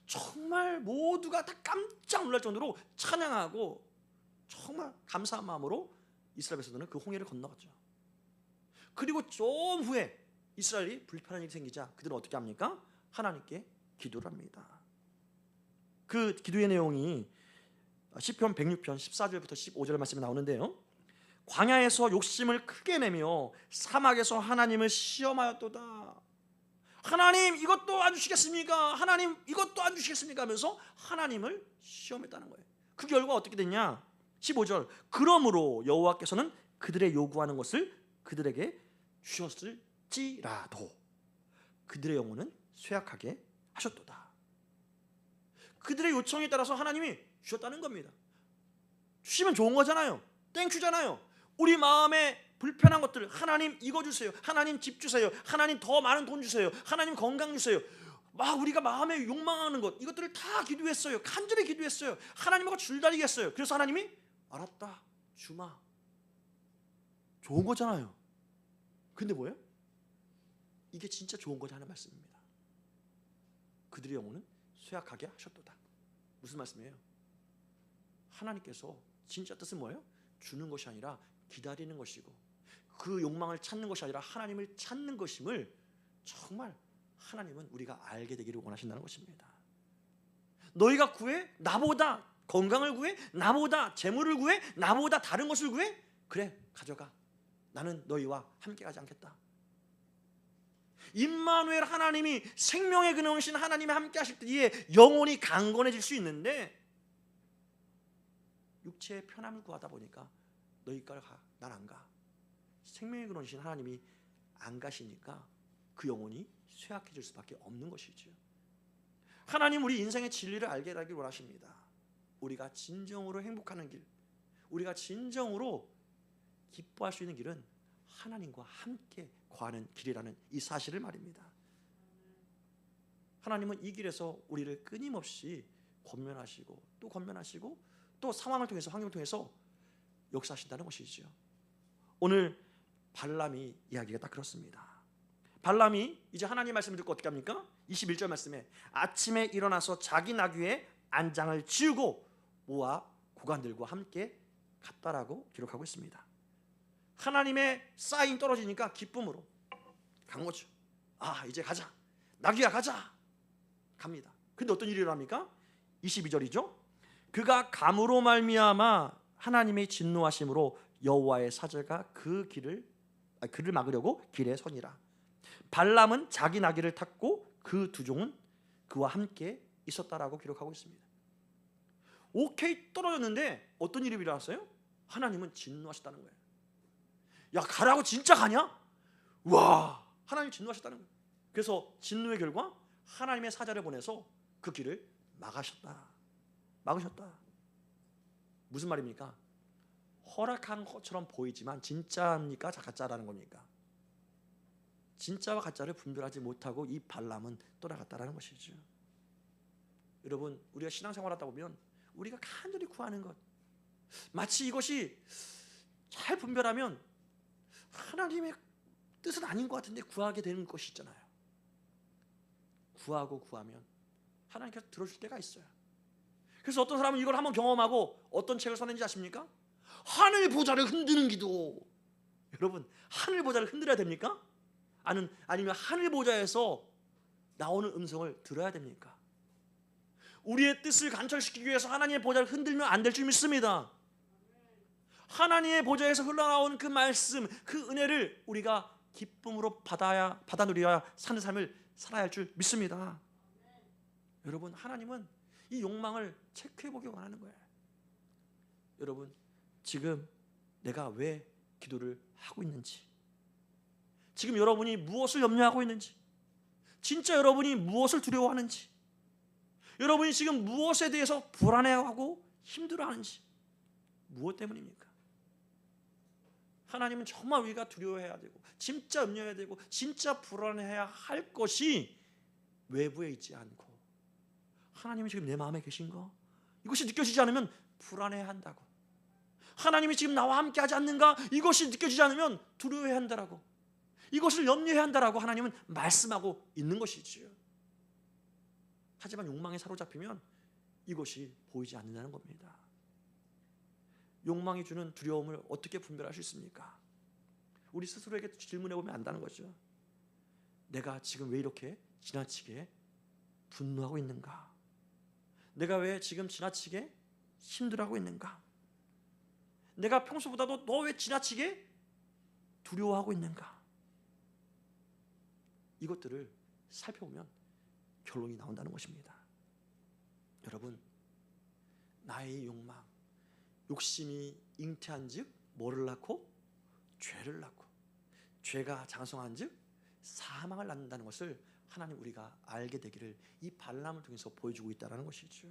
E: 정말 모두가 다 깜짝 놀랄 정도로 찬양하고 정말 감사한 마음으로 이스라엘 백성들은 그 홍해를 건너갔죠. 그리고 좀 후에 이스라엘이 불편한 일이 생기자 그들은 어떻게 합니까? 하나님께 기도를 합니다. 그 기도의 내용이 시편 106편 14절부터 15절 말씀에 나오는데요. 광야에서 욕심을 크게 내며 사막에서 하나님을 시험하였도다. 하나님 이것도 안 주시겠습니까? 하나님 이것도 안 주시겠습니까? 하면서 하나님을 시험했다는 거예요. 그 결과 어떻게 됐냐? 15절. 그러므로 여호와께서는 그들의 요구하는 것을 그들에게 주셨을지라도 그들의 영혼은 쇠약하게 하셨도다. 그들의 요청에 따라서 하나님이 주셨다는 겁니다. 주시면 좋은 거잖아요. 땡큐잖아요. 우리 마음에 불편한 것들, 하나님 이거 주세요, 하나님 집 주세요, 하나님 더 많은 돈 주세요, 하나님 건강 주세요, 막 우리가 마음에 욕망하는 것, 이것들을 다 기도했어요. 간절히 기도했어요. 하나님하고 줄다리기 했어요. 그래서 하나님이 알았다, 주마. 좋은 거잖아요. 근데 뭐예요? 이게 진짜 좋은 거지 하는 말씀입니다. 그들의 영혼은 쇠약하게 하셨도다. 무슨 말씀이에요? 하나님께서 진짜 뜻은 뭐예요? 주는 것이 아니라 기다리는 것이고, 그 욕망을 찾는 것이 아니라 하나님을 찾는 것임을 정말 하나님은 우리가 알게 되기를 원하신다는 것입니다. 너희가 구해? 나보다 건강을 구해? 나보다 재물을 구해? 나보다 다른 것을 구해? 그래, 가져가. 나는 너희와 함께 가지 않겠다. 임마누엘 하나님이, 생명의 근원이신 하나님이 함께 하실 때에 영혼이 강건해질 수 있는데, 육체의 편함을 구하다 보니까 너희가 가, 난 안 가. 생명의 근원이신 하나님이 안 가시니까 그 영혼이 쇠약해질 수밖에 없는 것이죠. 하나님 우리 인생의 진리를 알게 하길 원하십니다. 우리가 진정으로 행복하는 길, 우리가 진정으로 기뻐할 수 있는 길은 하나님과 함께 거하는 길이라는 이 사실을 말입니다. 하나님은 이 길에서 우리를 끊임없이 권면하시고 또 권면하시고 또 상황을 통해서, 환경을 통해서 역사하신다는 것이죠. 오늘 발람이 이야기가 딱 그렇습니다. 발람이 이제 하나님 말씀을 듣고 어떻게 합니까? 21절 말씀에 아침에 일어나서 자기 나귀의 안장을 지우고 모압 고관들과 함께 갔다라고 기록하고 있습니다. 하나님의 사인 떨어지니까 기쁨으로 간 거죠. 아, 이제 가자, 나귀야 가자. 갑니다. 근데 어떤 일이 일어납니까? 22절이죠. 그가 감으로 말미암아 하나님의 진노하심으로 여호와의 사자가 그를 막으려고 길에 서니라. 발람은 자기 나귀를 탔고 그 두 종은 그와 함께 있었다라고 기록하고 있습니다. 오케이, 떨어졌는데 어떤 일이 일어났어요? 하나님은 진노하셨다는 거예요. 야, 가라고 진짜 가냐? 와, 하나님 진노하셨다는 거예요. 그래서 진노의 결과 하나님의 사자를 보내서 그 길을 막으셨다. 무슨 말입니까? 허락한 것처럼 보이지만 진짜입니까? 가짜라는 겁니까? 진짜와 가짜를 분별하지 못하고 이 발람은 떠나갔다라는 것이죠. 여러분, 우리가 신앙생활하다 보면 우리가 간절히 구하는 것, 마치 이것이 잘 분별하면 하나님의 뜻은 아닌 것 같은데 구하게 되는 것이 있잖아요. 구하면 하나님께서 들어줄 때가 있어요. 그래서 어떤 사람은 이걸 한번 경험하고 어떤 책을 써낸지 아십니까? 하늘 보좌를 흔드는 기도. 여러분, 하늘 보좌를 흔들어야 됩니까? 아니면 하늘 보좌에서 나오는 음성을 들어야 됩니까? 우리의 뜻을 관철시키기 위해서 하나님의 보좌를 흔들면 안 될 줄 믿습니다. 하나님의 보좌에서 흘러나오는 그 말씀, 그 은혜를 우리가 기쁨으로 받아 누려야 사는 삶을 살아야 할 줄 믿습니다. 여러분, 하나님은 이 욕망을 체크해 보기 원하는 거예요. 여러분, 지금 내가 왜 기도를 하고 있는지, 지금 여러분이 무엇을 염려하고 있는지, 진짜 여러분이 무엇을 두려워하는지, 여러분이 지금 무엇에 대해서 불안해하고 힘들어하는지, 무엇 때문입니까? 하나님은 정말 우리가 두려워해야 되고 진짜 염려해야 되고 진짜 불안해야 할 것이 외부에 있지 않고, 하나님이 지금 내 마음에 계신가? 이것이 느껴지지 않으면 불안해한다고. 하나님이 지금 나와 함께하지 않는가? 이것이 느껴지지 않으면 두려워해야 한다라고. 이것을 염려해야 한다라고 하나님은 말씀하고 있는 것이지요. 하지만 욕망에 사로잡히면 이것이 보이지 않는다는 겁니다. 욕망이 주는 두려움을 어떻게 분별할 수 있습니까? 우리 스스로에게 질문해 보면 안다는 거죠. 내가 지금 왜 이렇게 지나치게 분노하고 있는가? 내가 왜 지금 지나치게 힘들어하고 있는가? 내가 평소보다도 너 왜 지나치게 두려워하고 있는가? 이것들을 살펴보면 결론이 나온다는 것입니다. 여러분, 나의 욕망, 욕심이 잉태한즉 뭐를 낳고? 죄를 낳고, 죄가 장성한즉 사망을 낳는다는 것을 하나님 우리가 알게 되기를 이 발람을 통해서 보여주고 있다는 것이죠.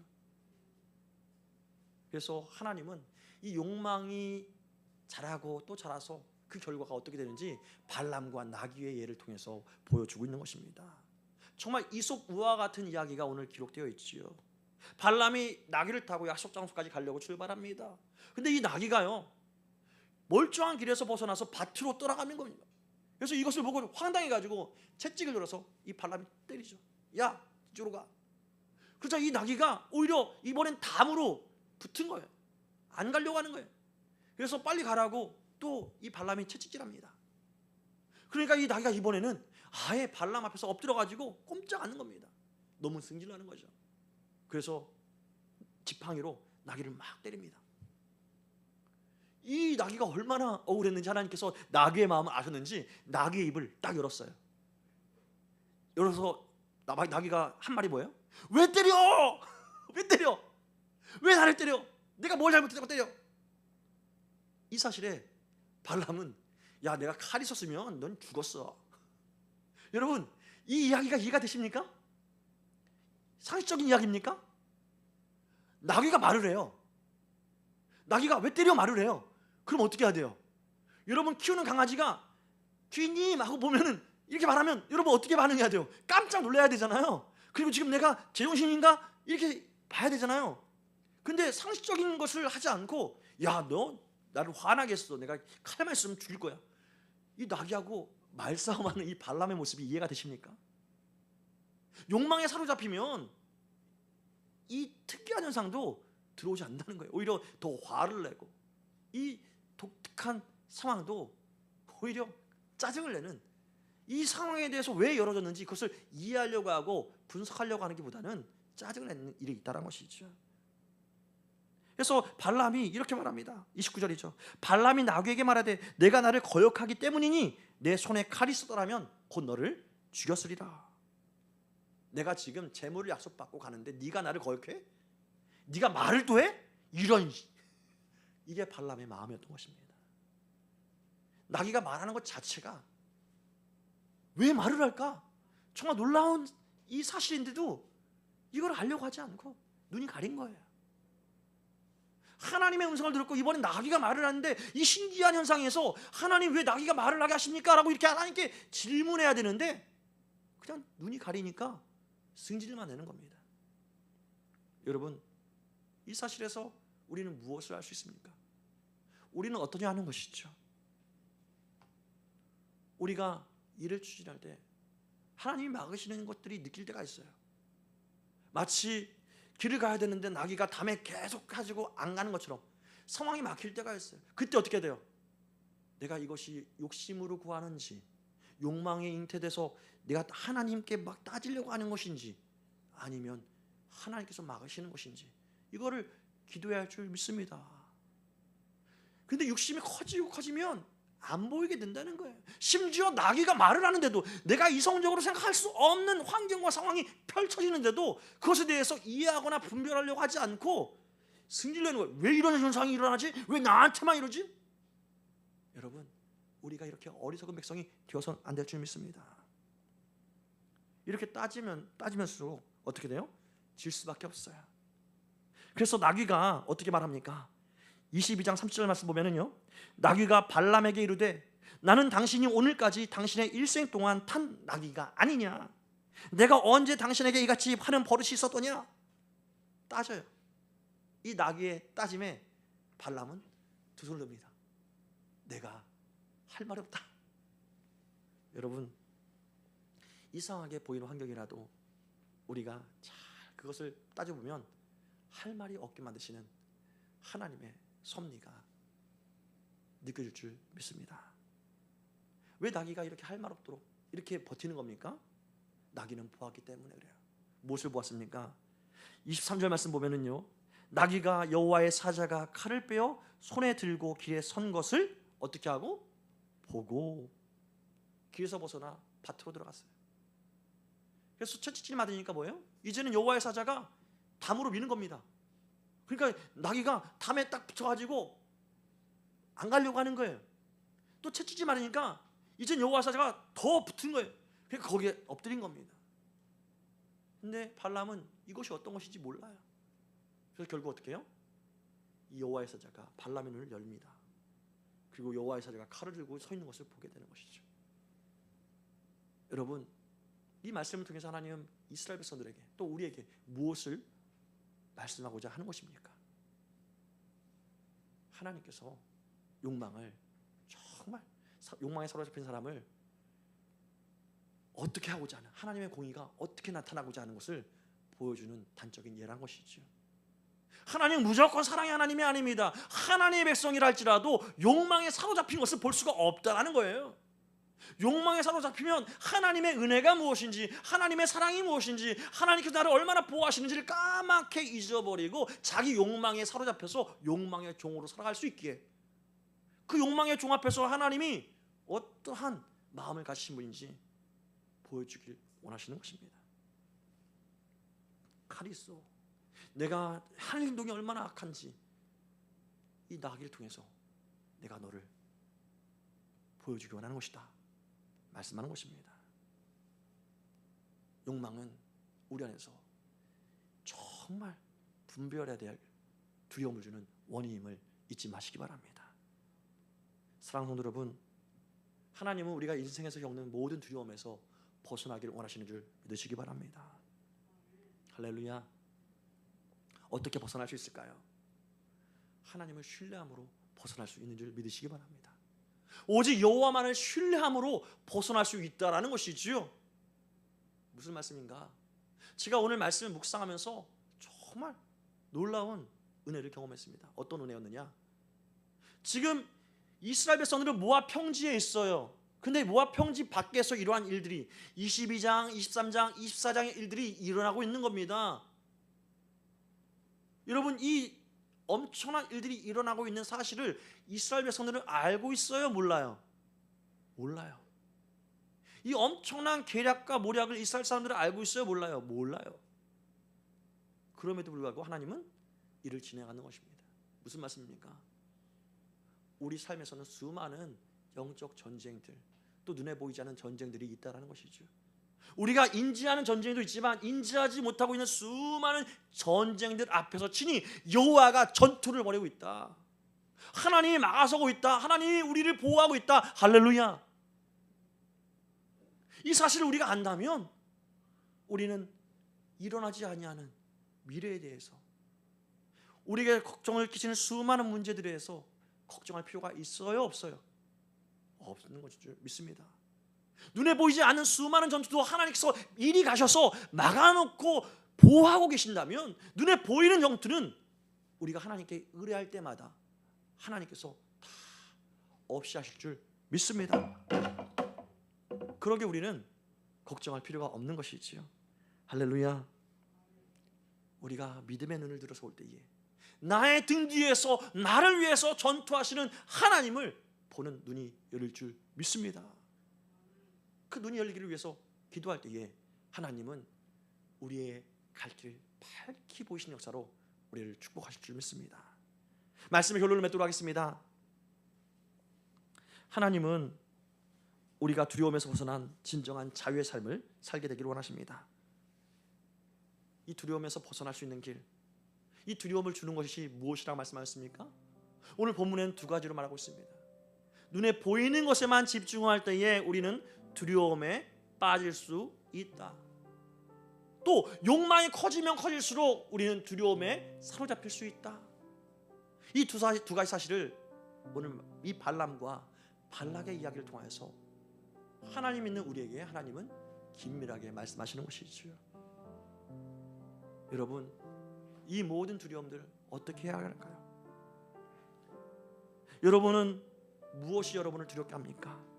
E: 그래서 하나님은 이 욕망이 자라고 또 자라서 그 결과가 어떻게 되는지 발람과 나귀의 예를 통해서 보여주고 있는 것입니다. 정말 이솝 우화 같은 이야기가 오늘 기록되어 있지요. 발람이 나귀를 타고 약속 장소까지 가려고 출발합니다. 근데 이 나귀가요, 멀쩡한 길에서 벗어나서 밭으로 떠나가는 겁니다. 그래서 이것을 보고 황당해가지고 채찍을 들어서 이 발람이 때리죠. 야, 이쪽으로 가. 그러자 이 나귀가 오히려 이번엔 담으로 붙은 거예요. 안 가려고 하는 거예요. 그래서 빨리 가라고 또 이 발람이 채찍질합니다. 그러니까 이 나귀가 이번에는 아예 발람 앞에서 엎드려가지고 꼼짝 않는 겁니다. 너무 승질나는 거죠. 그래서 지팡이로 나귀를 막 때립니다. 이 나귀가 얼마나 억울했는지 하나님께서 나귀의 마음을 아셨는지 나귀의 입을 딱 열었어요. 열어서 나귀가 한 말이 뭐예요? 왜 때려? 왜 때려? 왜 나를 때려? 내가 뭘 잘못했다고 때려? 이 사실에 발람은 야, 내가 칼이 있었으면 넌 죽었어. 여러분, 이 이야기가 이해가 되십니까? 상식적인 이야기입니까? 나귀가 말을 해요. 나귀가 왜 때려 말을 해요. 그럼 어떻게 해야 돼요? 여러분, 키우는 강아지가 주인님 하고 보면은 이렇게 말하면 여러분 어떻게 반응해야 돼요? 깜짝 놀라야 되잖아요. 그리고 지금 내가 제정신인가? 이렇게 봐야 되잖아요. 근데 상식적인 것을 하지 않고 야, 너 나를 화나게 했어. 내가 칼만 있으면 죽일 거야. 이 나귀하고 말싸움하는 이 발람의 모습이 이해가 되십니까? 욕망에 사로잡히면 이 특이한 현상도 들어오지 않는다는 거예요. 오히려 더 화를 내고 이 독특한 상황도 오히려 짜증을 내는, 이 상황에 대해서 왜 열어졌는지 그것을 이해하려고 하고 분석하려고 하는 것보다는 짜증을 내는 일이 있다는 것이죠. 그래서 발람이 이렇게 말합니다. 29절이죠. 발람이 나귀에게 말하되 내가 나를 거역하기 때문이니 내 손에 칼이 있었더라면 곧 너를 죽였으리라. 내가 지금 재물을 약속받고 가는데 네가 나를 거역해? 네가 말을 또 해? 이런, 이게 발람의 마음이었던 것입니다. 나귀가 말하는 것 자체가 왜 말을 할까? 정말 놀라운 이 사실인데도 이걸 알려고 하지 않고 눈이 가린 거예요. 하나님의 음성을 들었고 이번엔 나귀가 말을 하는데 이 신기한 현상에서 하나님 왜 나귀가 말을 하게 하십니까? 라고 이렇게 하나님께 질문해야 되는데 그냥 눈이 가리니까 승질만 내는 겁니다. 여러분, 이 사실에서 우리는 무엇을 할 수 있습니까? 우리는 어떠냐 하는 것이죠. 우리가 일을 추진할 때 하나님이 막으시는 것들이 느낄 때가 있어요. 마치 길을 가야 되는데 나귀가 담에 계속 가지고 안 가는 것처럼 상황이 막힐 때가 있어요. 그때 어떻게 돼요? 내가 이것이 욕심으로 구하는지 욕망에 잉태돼서 내가 하나님께 막 따지려고 하는 것인지 아니면 하나님께서 막으시는 것인지 이거를 기도해야 할 줄 믿습니다. 근데 욕심이 커지고 커지면 안 보이게 된다는 거예요. 심지어 나귀가 말을 하는데도 내가 이성적으로 생각할 수 없는 환경과 상황이 펼쳐지는데도 그것에 대해서 이해하거나 분별하려고 하지 않고 승질내는 거예요. 왜 이런 현상이 일어나지? 왜 나한테만 이러지? 여러분, 우리가 이렇게 어리석은 백성이 되어서는 안 될 줄 믿습니다. 이렇게 따지면서 어떻게 돼요? 질 수밖에 없어요. 그래서 나귀가 어떻게 말합니까? 22장 30절 말씀 보면은요, 나귀가 발람에게 이르되 나는 당신이 오늘까지 당신의 일생 동안 탄 나귀가 아니냐? 내가 언제 당신에게 이같이 하는 버릇이 있었더냐? 따져요. 이 나귀의 따짐에 발람은 두 손을 듭니다. 내가 할 말이 없다. 여러분, 이상하게 보이는 환경이라도 우리가 잘 그것을 따져보면 할 말이 없게 만드시는 하나님의 섭리가 느껴질 줄 믿습니다. 왜 나귀가 이렇게 할 말 없도록 이렇게 버티는 겁니까? 나귀는 보았기 때문에 그래요. 무엇을 보았습니까? 23절 말씀 보면은요, 나귀가 여호와의 사자가 칼을 빼어 손에 들고 길에 선 것을 어떻게 하고? 보고 길에서 벗어나 밭으로 들어갔어요. 그래서 채찍질 맞으니까 뭐예요? 이제는 여호와의 사자가 담으로 미는 겁니다. 그러니까 나귀가 담에 딱 붙어가지고 안 가려고 하는 거예요. 또 채찍질 맞으니까 이제는 여호와의 사자가 더 붙은 거예요. 그러니까 거기에 엎드린 겁니다. 근데 발람은 이것이 어떤 것인지 몰라요. 그래서 결국 어떻게 해요? 이 여호와의 사자가 발람의 눈을 열립니다. 그리고 여호와의 사자가 칼을 들고 서 있는 것을 보게 되는 것이죠. 여러분, 이 말씀을 통해서 하나님은 이스라엘 백성들에게 또 우리에게 무엇을 말씀하고자 하는 것입니까? 하나님께서 욕망을 정말 욕망에 사로잡힌 사람을 어떻게 하고자 하는, 하나님의 공의가 어떻게 나타나고자 하는 것을 보여주는 단적인 예란 것이죠. 하나님은 무조건 사랑의 하나님이 아닙니다. 하나님의 백성이라 할지라도 욕망에 사로잡힌 것을 볼 수가 없다라는 거예요. 욕망에 사로잡히면 하나님의 은혜가 무엇인지, 하나님의 사랑이 무엇인지, 하나님께서 나를 얼마나 보호하시는지를 까맣게 잊어버리고 자기 욕망에 사로잡혀서 욕망의 종으로 살아갈 수 있기에, 그 욕망의 종 앞에서 하나님이 어떠한 마음을 가지신 분인지 보여주길 원하시는 것입니다. 칼이 있어. 내가 하는 행동이 얼마나 악한지 이 나귀를 통해서 내가 너를 보여주기 원하는 것이다 말씀하는 것입니다. 욕망은 우리 안에서 정말 분별해야 될 두려움을 주는 원인임을 잊지 마시기 바랍니다. 사랑하는 성도 여러분, 하나님은 우리가 인생에서 겪는 모든 두려움에서 벗어나기를 원하시는 줄 믿으시기 바랍니다. 할렐루야. 어떻게 벗어날 수 있을까요? 하나님을 신뢰함으로 벗어날 수 있는 줄 믿으시기 바랍니다. 오직 여호와만을 신뢰함으로 벗어날 수 있다라는 것이지요. 무슨 말씀인가? 제가 오늘 말씀을 묵상하면서 정말 놀라운 은혜를 경험했습니다. 어떤 은혜였느냐? 지금 이스라엘 백성들은 모압 평지에 있어요. 근데 모압 평지 밖에서 이러한 일들이 22장, 23장, 24장의 일들이 일어나고 있는 겁니다. 여러분, 이 엄청난 일들이 일어나고 있는 사실을 이스라엘 백성들은 알고 있어요? 몰라요? 몰라요. 이 엄청난 계략과 모략을 이스라엘 사람들은 알고 있어요? 몰라요? 몰라요. 그럼에도 불구하고 하나님은 이를 진행하는 것입니다. 무슨 말씀입니까? 우리 삶에서는 수많은 영적 전쟁들, 또 눈에 보이지 않는 전쟁들이 있다는 것이죠. 우리가 인지하는 전쟁도 있지만 인지하지 못하고 있는 수많은 전쟁들 앞에서 친히 여호와가 전투를 벌이고 있다. 하나님이 막아서고 있다. 하나님이 우리를 보호하고 있다. 할렐루야. 이 사실을 우리가 안다면 우리는 일어나지 아니하는 미래에 대해서, 우리에게 걱정을 끼치는 수많은 문제들에 대해서 걱정할 필요가 있어요? 없어요? 없는 것인 줄 믿습니다. 눈에 보이지 않는 수많은 전투도 하나님께서 이리 가셔서 막아놓고 보호하고 계신다면, 눈에 보이는 전투는 우리가 하나님께 의뢰할 때마다 하나님께서 다 없이 하실 줄 믿습니다. 그러게 우리는 걱정할 필요가 없는 것이지요. 할렐루야. 우리가 믿음의 눈을 들어서 올 때에 나의 등 뒤에서 나를 위해서 전투하시는 하나님을 보는 눈이 열릴 줄 믿습니다. 그 눈이 열리기를 위해서 기도할 때에 하나님은 우리의 갈 길 밝히 보이시는 역사로 우리를 축복하실 줄 믿습니다. 말씀의 결론을 맺도록 하겠습니다. 하나님은 우리가 두려움에서 벗어난 진정한 자유의 삶을 살게 되기를 원하십니다. 이 두려움에서 벗어날 수 있는 길, 이 두려움을 주는 것이 무엇이라고 말씀하셨습니까? 오늘 본문에는 두 가지로 말하고 있습니다. 눈에 보이는 것에만 집중할 때에 우리는 두려움에 빠질 수 있다. 또 욕망이 커지면 커질수록 우리는 두려움에 사로잡힐 수 있다. 이 두 가지 사실을 오늘 이 발람과 발락의 이야기를 통해서 하나님 있는 우리에게 하나님은 긴밀하게 말씀하시는 것이지요. 여러분, 이 모든 두려움들 어떻게 해야 할까요? 여러분은 무엇이 여러분을 두렵게 합니까?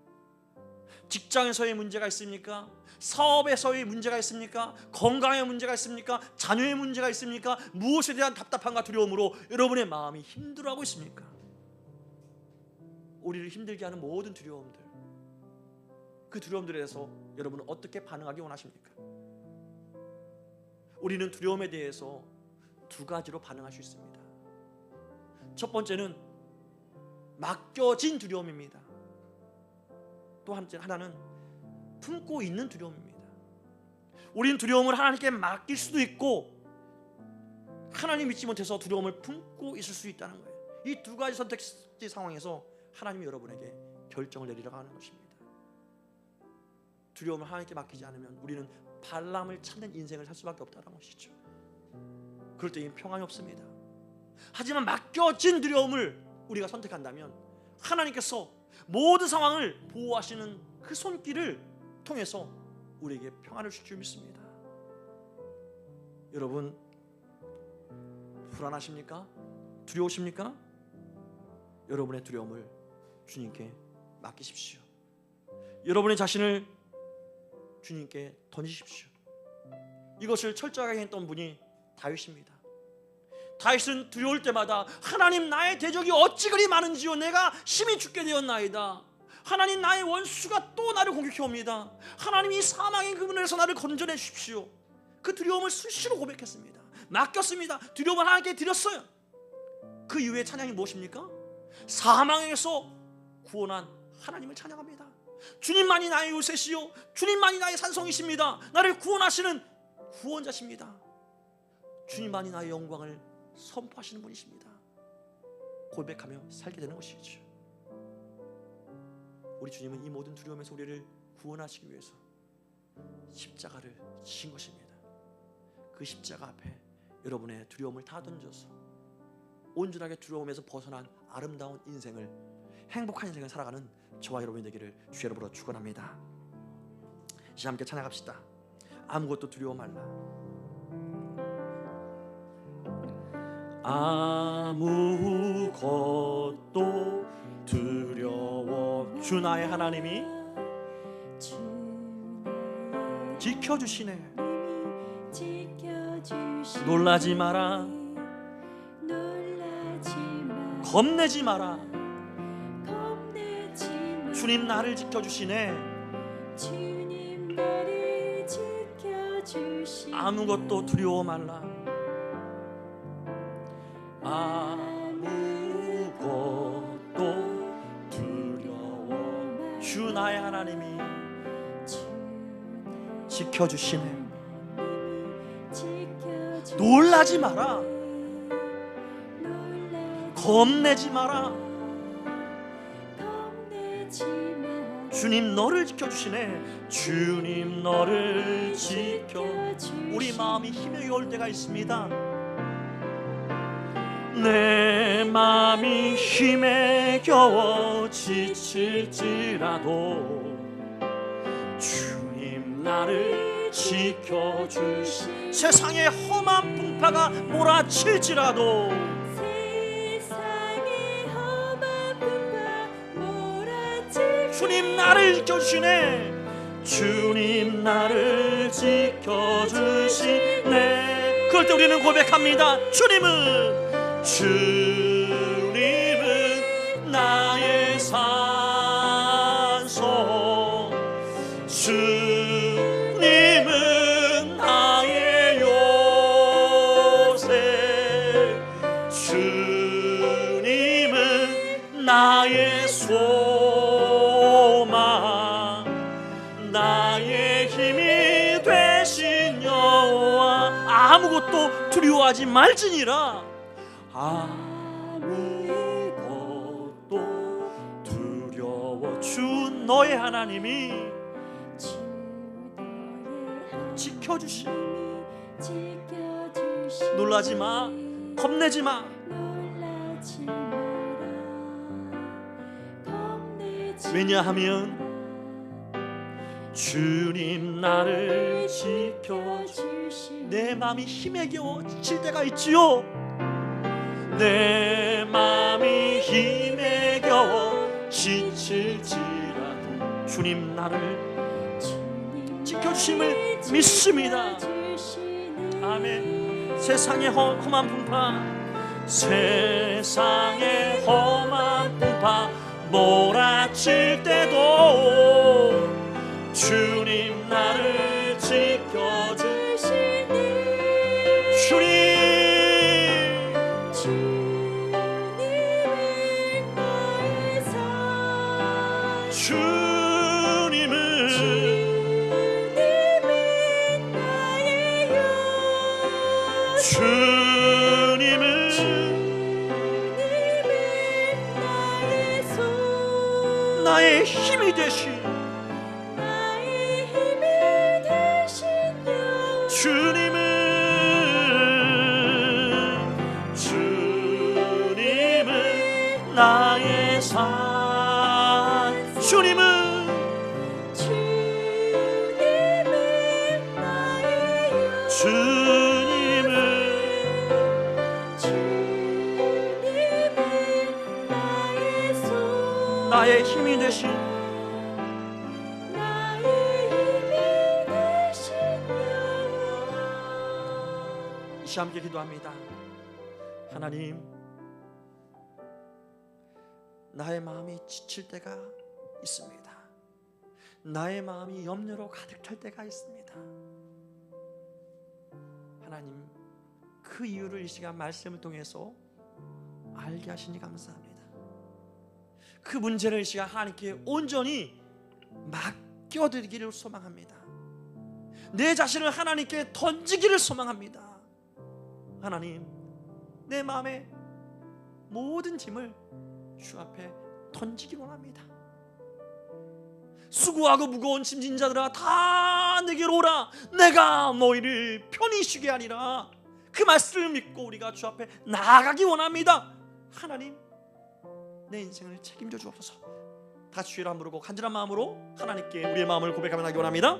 E: 직장에서의 문제가 있습니까? 사업에서의 문제가 있습니까? 건강의 문제가 있습니까? 자녀의 문제가 있습니까? 무엇에 대한 답답함과 두려움으로 여러분의 마음이 힘들어하고 있습니까? 우리를 힘들게 하는 모든 두려움들, 그 두려움들에 대해서 여러분은 어떻게 반응하기 원하십니까? 우리는 두려움에 대해서 두 가지로 반응할 수 있습니다. 첫 번째는 맡겨진 두려움입니다. 또 하나는 품고 있는 두려움입니다. 우리는 두려움을 하나님께 맡길 수도 있고 하나님 믿지 못해서 두려움을 품고 있을 수 있다는 거예요. 이 두 가지 선택지 상황에서 하나님이 여러분에게 결정을 내리라고 하는 것입니다. 두려움을 하나님께 맡기지 않으면 우리는 발람을 찾는 인생을 살 수밖에 없다는 것이죠. 그럴 때 평안이 없습니다. 하지만 맡겨진 두려움을 우리가 선택한다면 하나님께서 모든 상황을 보호하시는 그 손길을 통해서 우리에게 평안을 주실 줄 믿습니다. 여러분 불안하십니까? 두려우십니까? 여러분의 두려움을 주님께 맡기십시오. 여러분의 자신을 주님께 던지십시오. 이것을 철저하게 했던 분이 다윗입니다. 다윗은 두려울 때마다 하나님 나의 대적이 어찌 그리 많은지요 내가 심히 죽게 되었나이다. 하나님 나의 원수가 또 나를 공격해 옵니다. 하나님 이 사망의 그물에서 나를 건져내 주십시오. 그 두려움을 수시로 고백했습니다. 맡겼습니다. 두려움을 하나님께 드렸어요. 그 이후에 찬양이 무엇입니까? 사망에서 구원한 하나님을 찬양합니다. 주님만이 나의 요새시요 주님만이 나의 산성이십니다. 나를 구원하시는 구원자십니다. 주님만이 나의 영광을 선포하시는 분이십니다. 고백하며 살게 되는 것이죠. 우리 주님은 이 모든 두려움에서 우리를 구원하시기 위해서 십자가를 지신 것입니다. 그 십자가 앞에 여러분의 두려움을 다 던져서 온전하게 두려움에서 벗어난 아름다운 인생을, 행복한 인생을 살아가는 저와 여러분이 되기를 주의 이름으로 축원합니다. 이제 함께 찬양합시다. 아무것도 두려워 말라. 아무것도 두려워 주 나의 하나님이 지켜주시네. 놀라지 마라. 겁내지 마라. 주님 나를 지켜주시네. 아무것도 두려워 말라. 아무것도 두려워 주 나의 하나님이 지켜주시네. 놀라지 마라. 겁내지 마라. 주님 너를 지켜주시네. 주님 너를 지켜. 우리 마음이 힘에 겨울 때가 있습니다. 내 마음이 힘에 겨워 지칠지라도 주님 나를 지켜주시. 세상의 험한 풍파가 몰아칠지라도 주님 나를 지켜주시네. 주님 나를 지켜주시네. 그럴 때 우리는 고백합니다. 주님은 나의 산소, 주님은 나의 요새, 주님은 나의 소망, 나의 힘이 되신 여호와. 아무것도 두려워하지 말지니라. 아무것도 두려워 주 너의 하나님이 지켜주시. 놀라지 마. 겁내지 마. 왜냐하면 주님 나를 지켜주시. 내 마음이 힘에 겨워 지칠 때가 있지요. 내 마음이 힘에 겨워 지칠지라도 주님 나를 지켜주심을 믿습니다. 아멘. 세상의 험한 풍파, 세상의 험한 풍파 몰아칠 때도 주님 나를 지켜주시니 힘이 되신
B: 나의 힘이 되신 여호와
E: 주님은 나의 산 주님은
B: 주님은 나의 여호와
E: 주님은
B: 주님은 나의 소망
E: 나의 힘이 되신
B: 나의 힘이 되신 여호와
E: 이 시간 함께 기도합니다. 하나님, 나의 마음이 지칠 때가 있습니다. 나의 마음이 염려로 가득 찰 때가 있습니다. 하나님, 그 이유를 이 시간 말씀을 통해서 알게 하시니 감사합니다. 그 문제를 이 시간 하나님께 온전히 맡겨드리기를 소망합니다. 내 자신을 하나님께 던지기를 소망합니다. 하나님, 내 마음의 모든 짐을 주 앞에 던지기 원합니다. 수고하고 무거운 짐진 자들아 다 내게로 오라. 내가 너희를 편히 쉬게 하리라. 그 말씀을 믿고 우리가 주 앞에 나아가기 원합니다. 하나님, 내 인생을 책임져 주옵소서. 다 주의 이름 부르고 간절한 마음으로 하나님께 우리의 마음을 고백하며 나기 원합니다.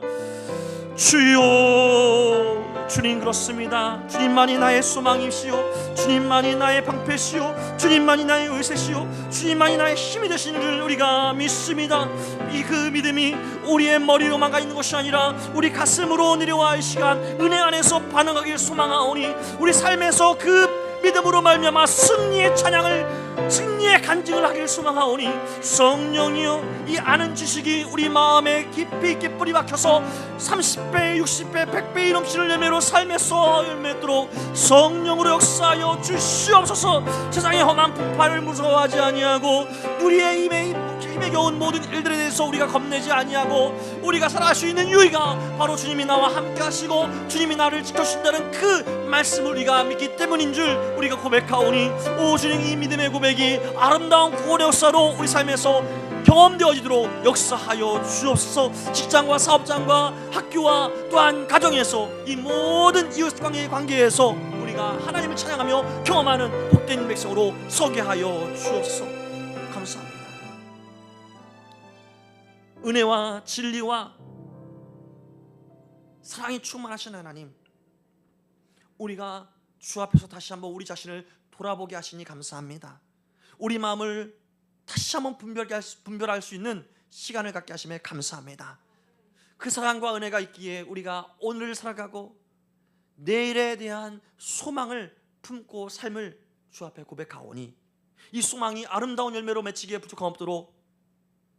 E: 주여, 주님 그렇습니다. 주님만이 나의 소망이시오, 주님만이 나의 방패시오, 주님만이 나의 의세시오, 주님만이 나의 힘이 되시는 줄 우리가 믿습니다. 이 그 믿음이 우리의 머리로만 가 있는 것이 아니라 우리 가슴으로 내려와 이 시간 은혜 안에서 반응하길 소망하오니 우리 삶에서 그 믿음으로 말미암아 승리의 찬양을, 승리의 간증을 하길 소망하오니 성령이여, 이 아는 지식이 우리 마음에 깊이 있게 뿌리 박혀서 30배, 60배, 100배의 넘치는 열매로 삶에서 열매토록 성령으로 역사하여 주시옵소서. 세상의 험한 풍파를 무서워하지 아니하고 우리의 힘에 겨운 모든 일들에 대해서 우리가 겁내지 아니하고 우리가 살아갈 수 있는 유의가 바로 주님이 나와 함께 하시고 주님이 나를 지켜주신다는 그 말씀을 우리가 믿기 때문인 줄 우리가 고백하오니, 오 주님, 이 믿음의 고백이 아름다운 구원의 역사로 우리 삶에서 경험되어지도록 역사하여 주옵소서. 직장과 사업장과 학교와 또한 가정에서 이 모든 이웃관계의 관계에서 우리가 하나님을 찬양하며 경험하는 복된 백성으로 서게 하여 주옵소서. 감사합니다. 은혜와 진리와 사랑이 충만하신 하나님, 우리가 주 앞에서 다시 한번 우리 자신을 돌아보게 하시니 감사합니다. 우리 마음을 다시 한번 분별할 수 있는 시간을 갖게 하심에 감사합니다. 그 사랑과 은혜가 있기에 우리가 오늘을 살아가고 내일에 대한 소망을 품고 삶을 주 앞에 고백하오니 이 소망이 아름다운 열매로 맺히기에 부족함 없도록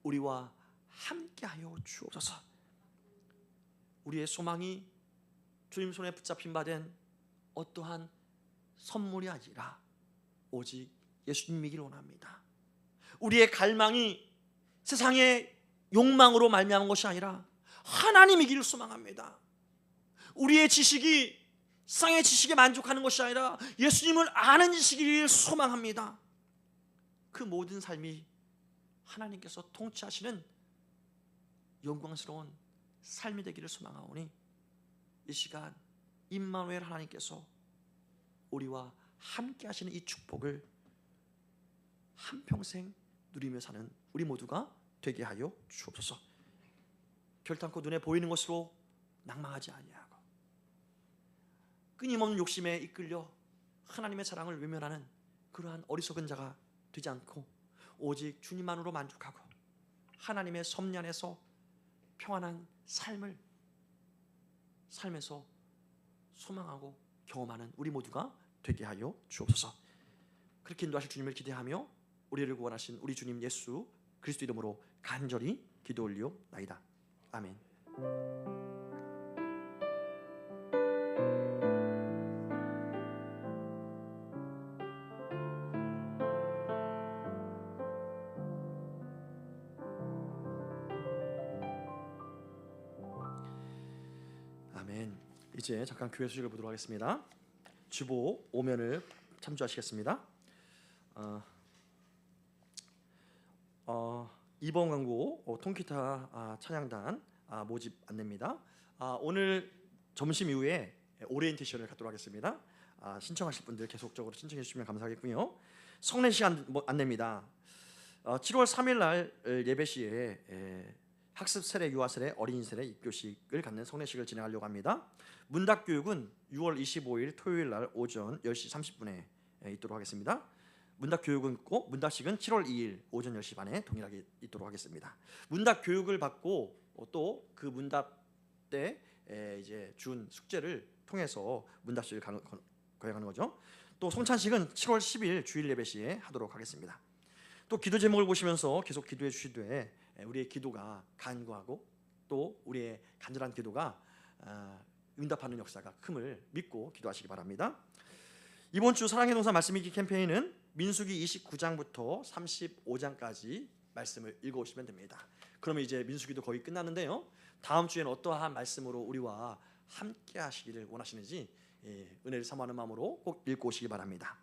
E: 우리와 함께하여 주옵소서. 우리의 소망이 주님 손에 붙잡힌 바 된 어떠한 선물이 아니라 오직 예수님이기를 원합니다. 우리의 갈망이 세상의 욕망으로 말미암은 것이 아니라 하나님이기를 소망합니다. 우리의 지식이 세상의 지식에 만족하는 것이 아니라 예수님을 아는 지식이기를 소망합니다. 그 모든 삶이 하나님께서 통치하시는 영광스러운 삶이 되기를 소망하오니 이 시간 임마누엘 하나님께서 우리와 함께 하시는 이 축복을 한평생 누리며 사는 우리 모두가 되게 하여 주옵소서. 결단코 눈에 보이는 것으로 낭망하지 아니하고 끊임없는 욕심에 이끌려 하나님의 사랑을 외면하는 그러한 어리석은 자가 되지 않고 오직 주님만으로 만족하고 하나님의 섭리 안에서 평안한 삶을 삶에서 소망하고 경험하는 우리 모두가 되게 하여 주옵소서. 그렇게 인도하실 주님을 기대하며 우리를 구원하신 우리 주님 예수 그리스도 이름으로 간절히 기도 올리옵나이다. 아멘. 아멘. 이제 잠깐 교회 소식을 보도록 하겠습니다. 주보 오면을 참조하시겠습니다. 2번 광고 통기타 찬양단 모집 안내입니다. 오늘 점심 이후에 오리엔테이션을 갖도록 하겠습니다. 신청하실 분들 계속적으로 신청해 주시면 감사하겠고요. 성례 시간 안내입니다. 7월 3일 날 예배 시에 학습 세례, 유아 세례, 어린이 세례 입교식을 갖는 성례식을 진행하려고 합니다. 문답 교육은 6월 25일 토요일 날 오전 10시 30분에 있도록 하겠습니다. 문답 교육은 있고 문답식은 7월 2일 오전 10시 반에 동일하게 있도록 하겠습니다. 문답 교육을 받고 또 그 문답 때 이제 준 숙제를 통해서 문답식을 거행하는 거죠. 또 송찬식은 7월 10일 주일 예배 시에 하도록 하겠습니다. 또 기도 제목을 보시면서 계속 기도해 주시되 우리의 기도가 간구하고 또 우리의 간절한 기도가 응답하는 역사가 큼을 믿고 기도하시기 바랍니다. 이번 주 사랑의 동산 말씀 읽기 캠페인은 민수기 29장부터 35장까지 말씀을 읽어오시면 됩니다. 그러면 이제 민수기도 거의 끝났는데요. 다음 주에는 어떠한 말씀으로 우리와 함께 하시기를 원하시는지 은혜를 사모하는 마음으로 꼭 읽고 오시기 바랍니다.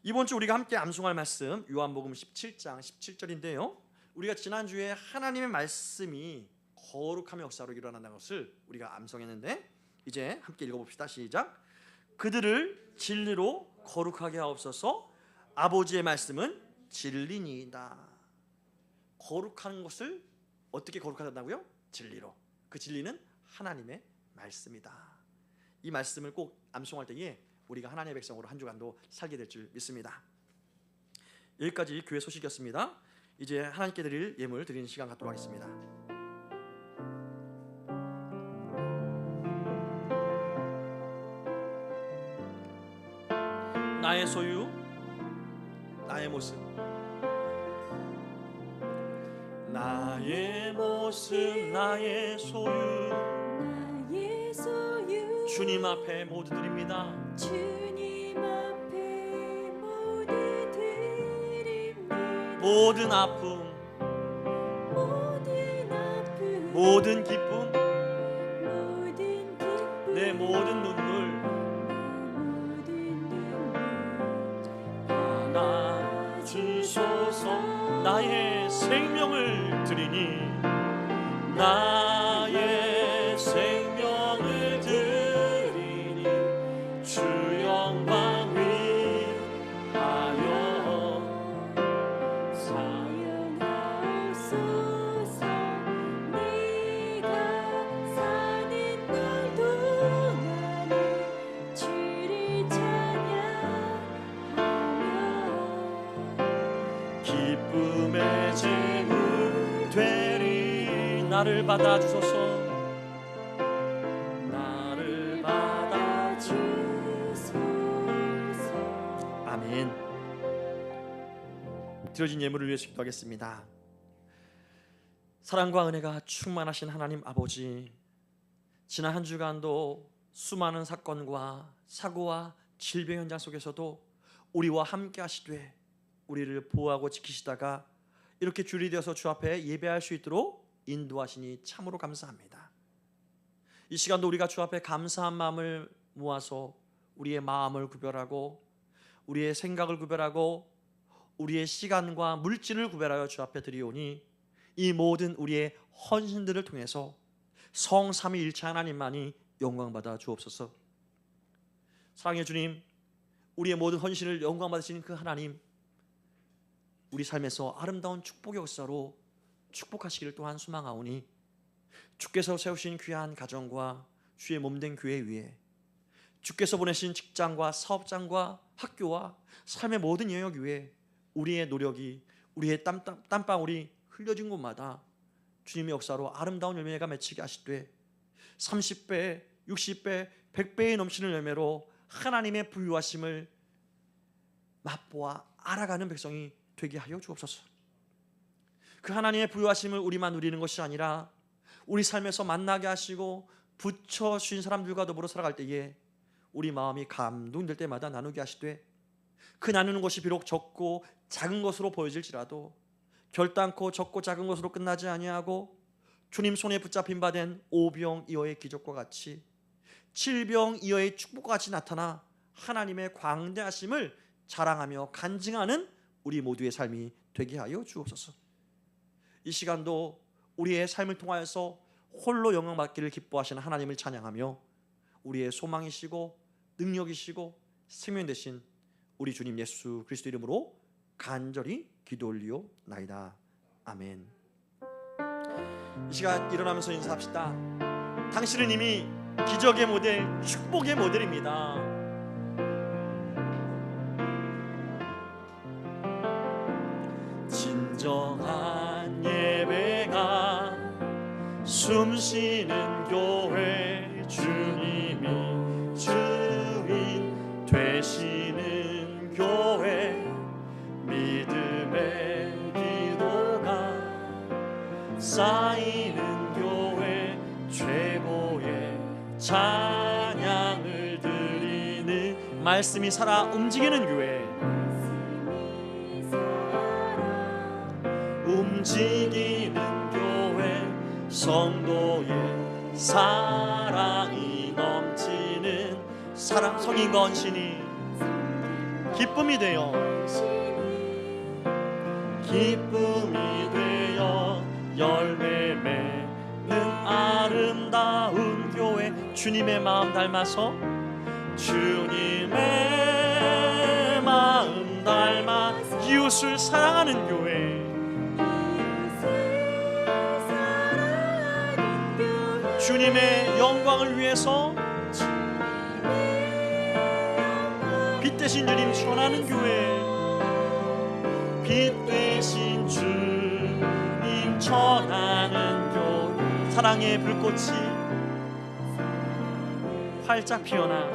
E: 이번 주 우리가 함께 암송할 말씀 요한복음 17장 17절인데요. 우리가 지난주에 하나님의 말씀이 거룩함의 역사로 일어난다는 것을 우리가 암송했는데 이제 함께 읽어봅시다. 시작. 그들을 진리로 거룩하게 하옵소서. 아버지의 말씀은 진리니이다. 거룩한 것을 어떻게 거룩하다고요? 진리로. 그 진리는 하나님의 말씀이다. 이 말씀을 꼭 암송할 때에 우리가 하나님의 백성으로 한 주간도 살게 될 줄 믿습니다. 여기까지 교회 소식이었습니다. 이제 하나님께 드릴 예물 드리는 시간 갖도록 하겠습니다. 나의 소유, 나의 모습. 나의 모습, 나의 소유,
C: 나의 소유
E: 주님 앞에 모두 드립니다.
C: 주님 앞에 모두 드립니다.
E: 모든 아픔, 모든 기쁨, 내 모든 눈물 받아주소서. 나의 생명을 드리니 나의 생명을 드리니 주 영광 위하여
C: 사용하옵소서. 네가 사는 날 동안에 주를 찬양하며
E: 기쁨의 제물 되리. 나를 받아주소서. 나를
C: 받아주소서.
E: 아멘. 드려진 예물을 위해서 기도하겠습니다. 사랑과 은혜가 충만하신 하나님 아버지, 지난 한 주간도 수많은 사건과 사고와 질병 현장 속에서도 우리와 함께 하시되 우리를 보호하고 지키시다가 이렇게 주일이 되어서 주 앞에 예배할 수 있도록 인도하시니 참으로 감사합니다. 이 시간도 우리가 주 앞에 감사한 마음을 모아서 우리의 마음을 구별하고 우리의 생각을 구별하고 우리의 시간과 물질을 구별하여 주 앞에 드리오니 이 모든 우리의 헌신들을 통해서 성삼위일체 하나님만이 영광받아 주옵소서. 사랑의 주님, 우리의 모든 헌신을 영광받으시는 그 하나님, 우리 삶에서 아름다운 축복의 역사로 축복하시기를 또한 소망하오니 주께서 세우신 귀한 가정과 주의 몸된 교회 위에 주께서 보내신 직장과 사업장과 학교와 삶의 모든 영역 위에 우리의 노력이, 우리의 땀방울이 흘려진 곳마다 주님의 역사로 아름다운 열매가 맺히게 하시되 30배, 60배, 100배의 넘치는 열매로 하나님의 부유하심을 맛보아 알아가는 백성이 되게 하여 주옵소서. 그 하나님의 부유하심을 우리만 누리는 것이 아니라 우리 삶에서 만나게 하시고 붙여주신 사람들과 더불어 살아갈 때에 우리 마음이 감동될 때마다 나누게 하시되 그 나누는 것이 비록 적고 작은 것으로 보여질지라도 결단코 적고 작은 것으로 끝나지 아니하고 주님 손에 붙잡힌 바 된 오병이어의 기적과 같이 칠병이어의 축복과 같이 나타나 하나님의 광대하심을 자랑하며 간증하는 우리 모두의 삶이 되게 하여 주옵소서. 이 시간도 우리의 삶을 통하여서 홀로 영광받기를 기뻐하시는 하나님을 찬양하며 우리의 소망이시고 능력이시고 생명 되신 우리 주님 예수 그리스도 이름으로 간절히 기도 올리오나이다. 아멘. 이 시간 일어나면서 인사합시다. 당신은 이미 기적의 모델, 축복의 모델입니다. 진정한 예배가 숨쉬는 교회, 주님이 주인 되시는 교회, 믿음의 기도가 쌓이는 교회, 최고의 찬양을 드리는 말씀이 살아 움직이는 교회, 움직이는 교회, 성도의 사랑이 넘치는 사랑, 성인과 헌신이 기쁨이 되어 열매 맺는 아름다운 교회, 주님의 마음 닮아서 주님의 마음 닮아 이웃을 사랑하는 교회, 주님의 영광을 위해서 빛 대신 주님 전하는 교회, 빛 대신 주님 전하는 교회, 사랑의 불꽃이 활짝 피어나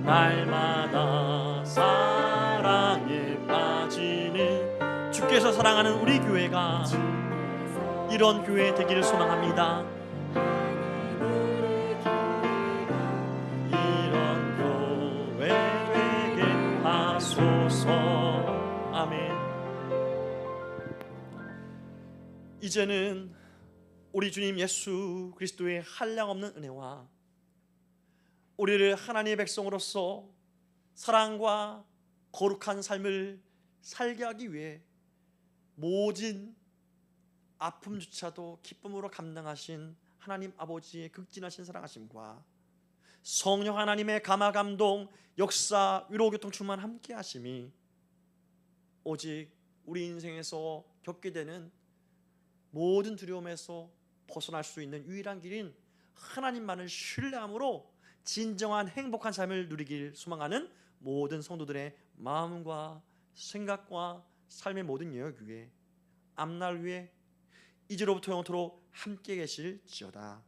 E: 날마다 사랑에 빠지는 주께서 사랑하는 우리 교회가 이런 교회 되기를 소망합니다. 이런 교회 되게 하소서. 아멘. 이제는 우리 주님 예수 그리스도의 한량없는 은혜와 우리를 하나님의 백성으로서 사랑과 거룩한 삶을 살게 하기 위해 모진 아픔조차도 기쁨으로 감당하신 하나님 아버지의 극진하신 사랑하심과 성령 하나님의 감화감동 역사 위로교통 충만 함께 하심이 오직 우리 인생에서 겪게 되는 모든 두려움에서 벗어날 수 있는 유일한 길인 하나님만을 신뢰함으로 진정한 행복한 삶을 누리길 소망하는 모든 성도들의 마음과 생각과 삶의 모든 영역 위에 앞날 위에 이제로부터 영원토록 함께 계실지어다.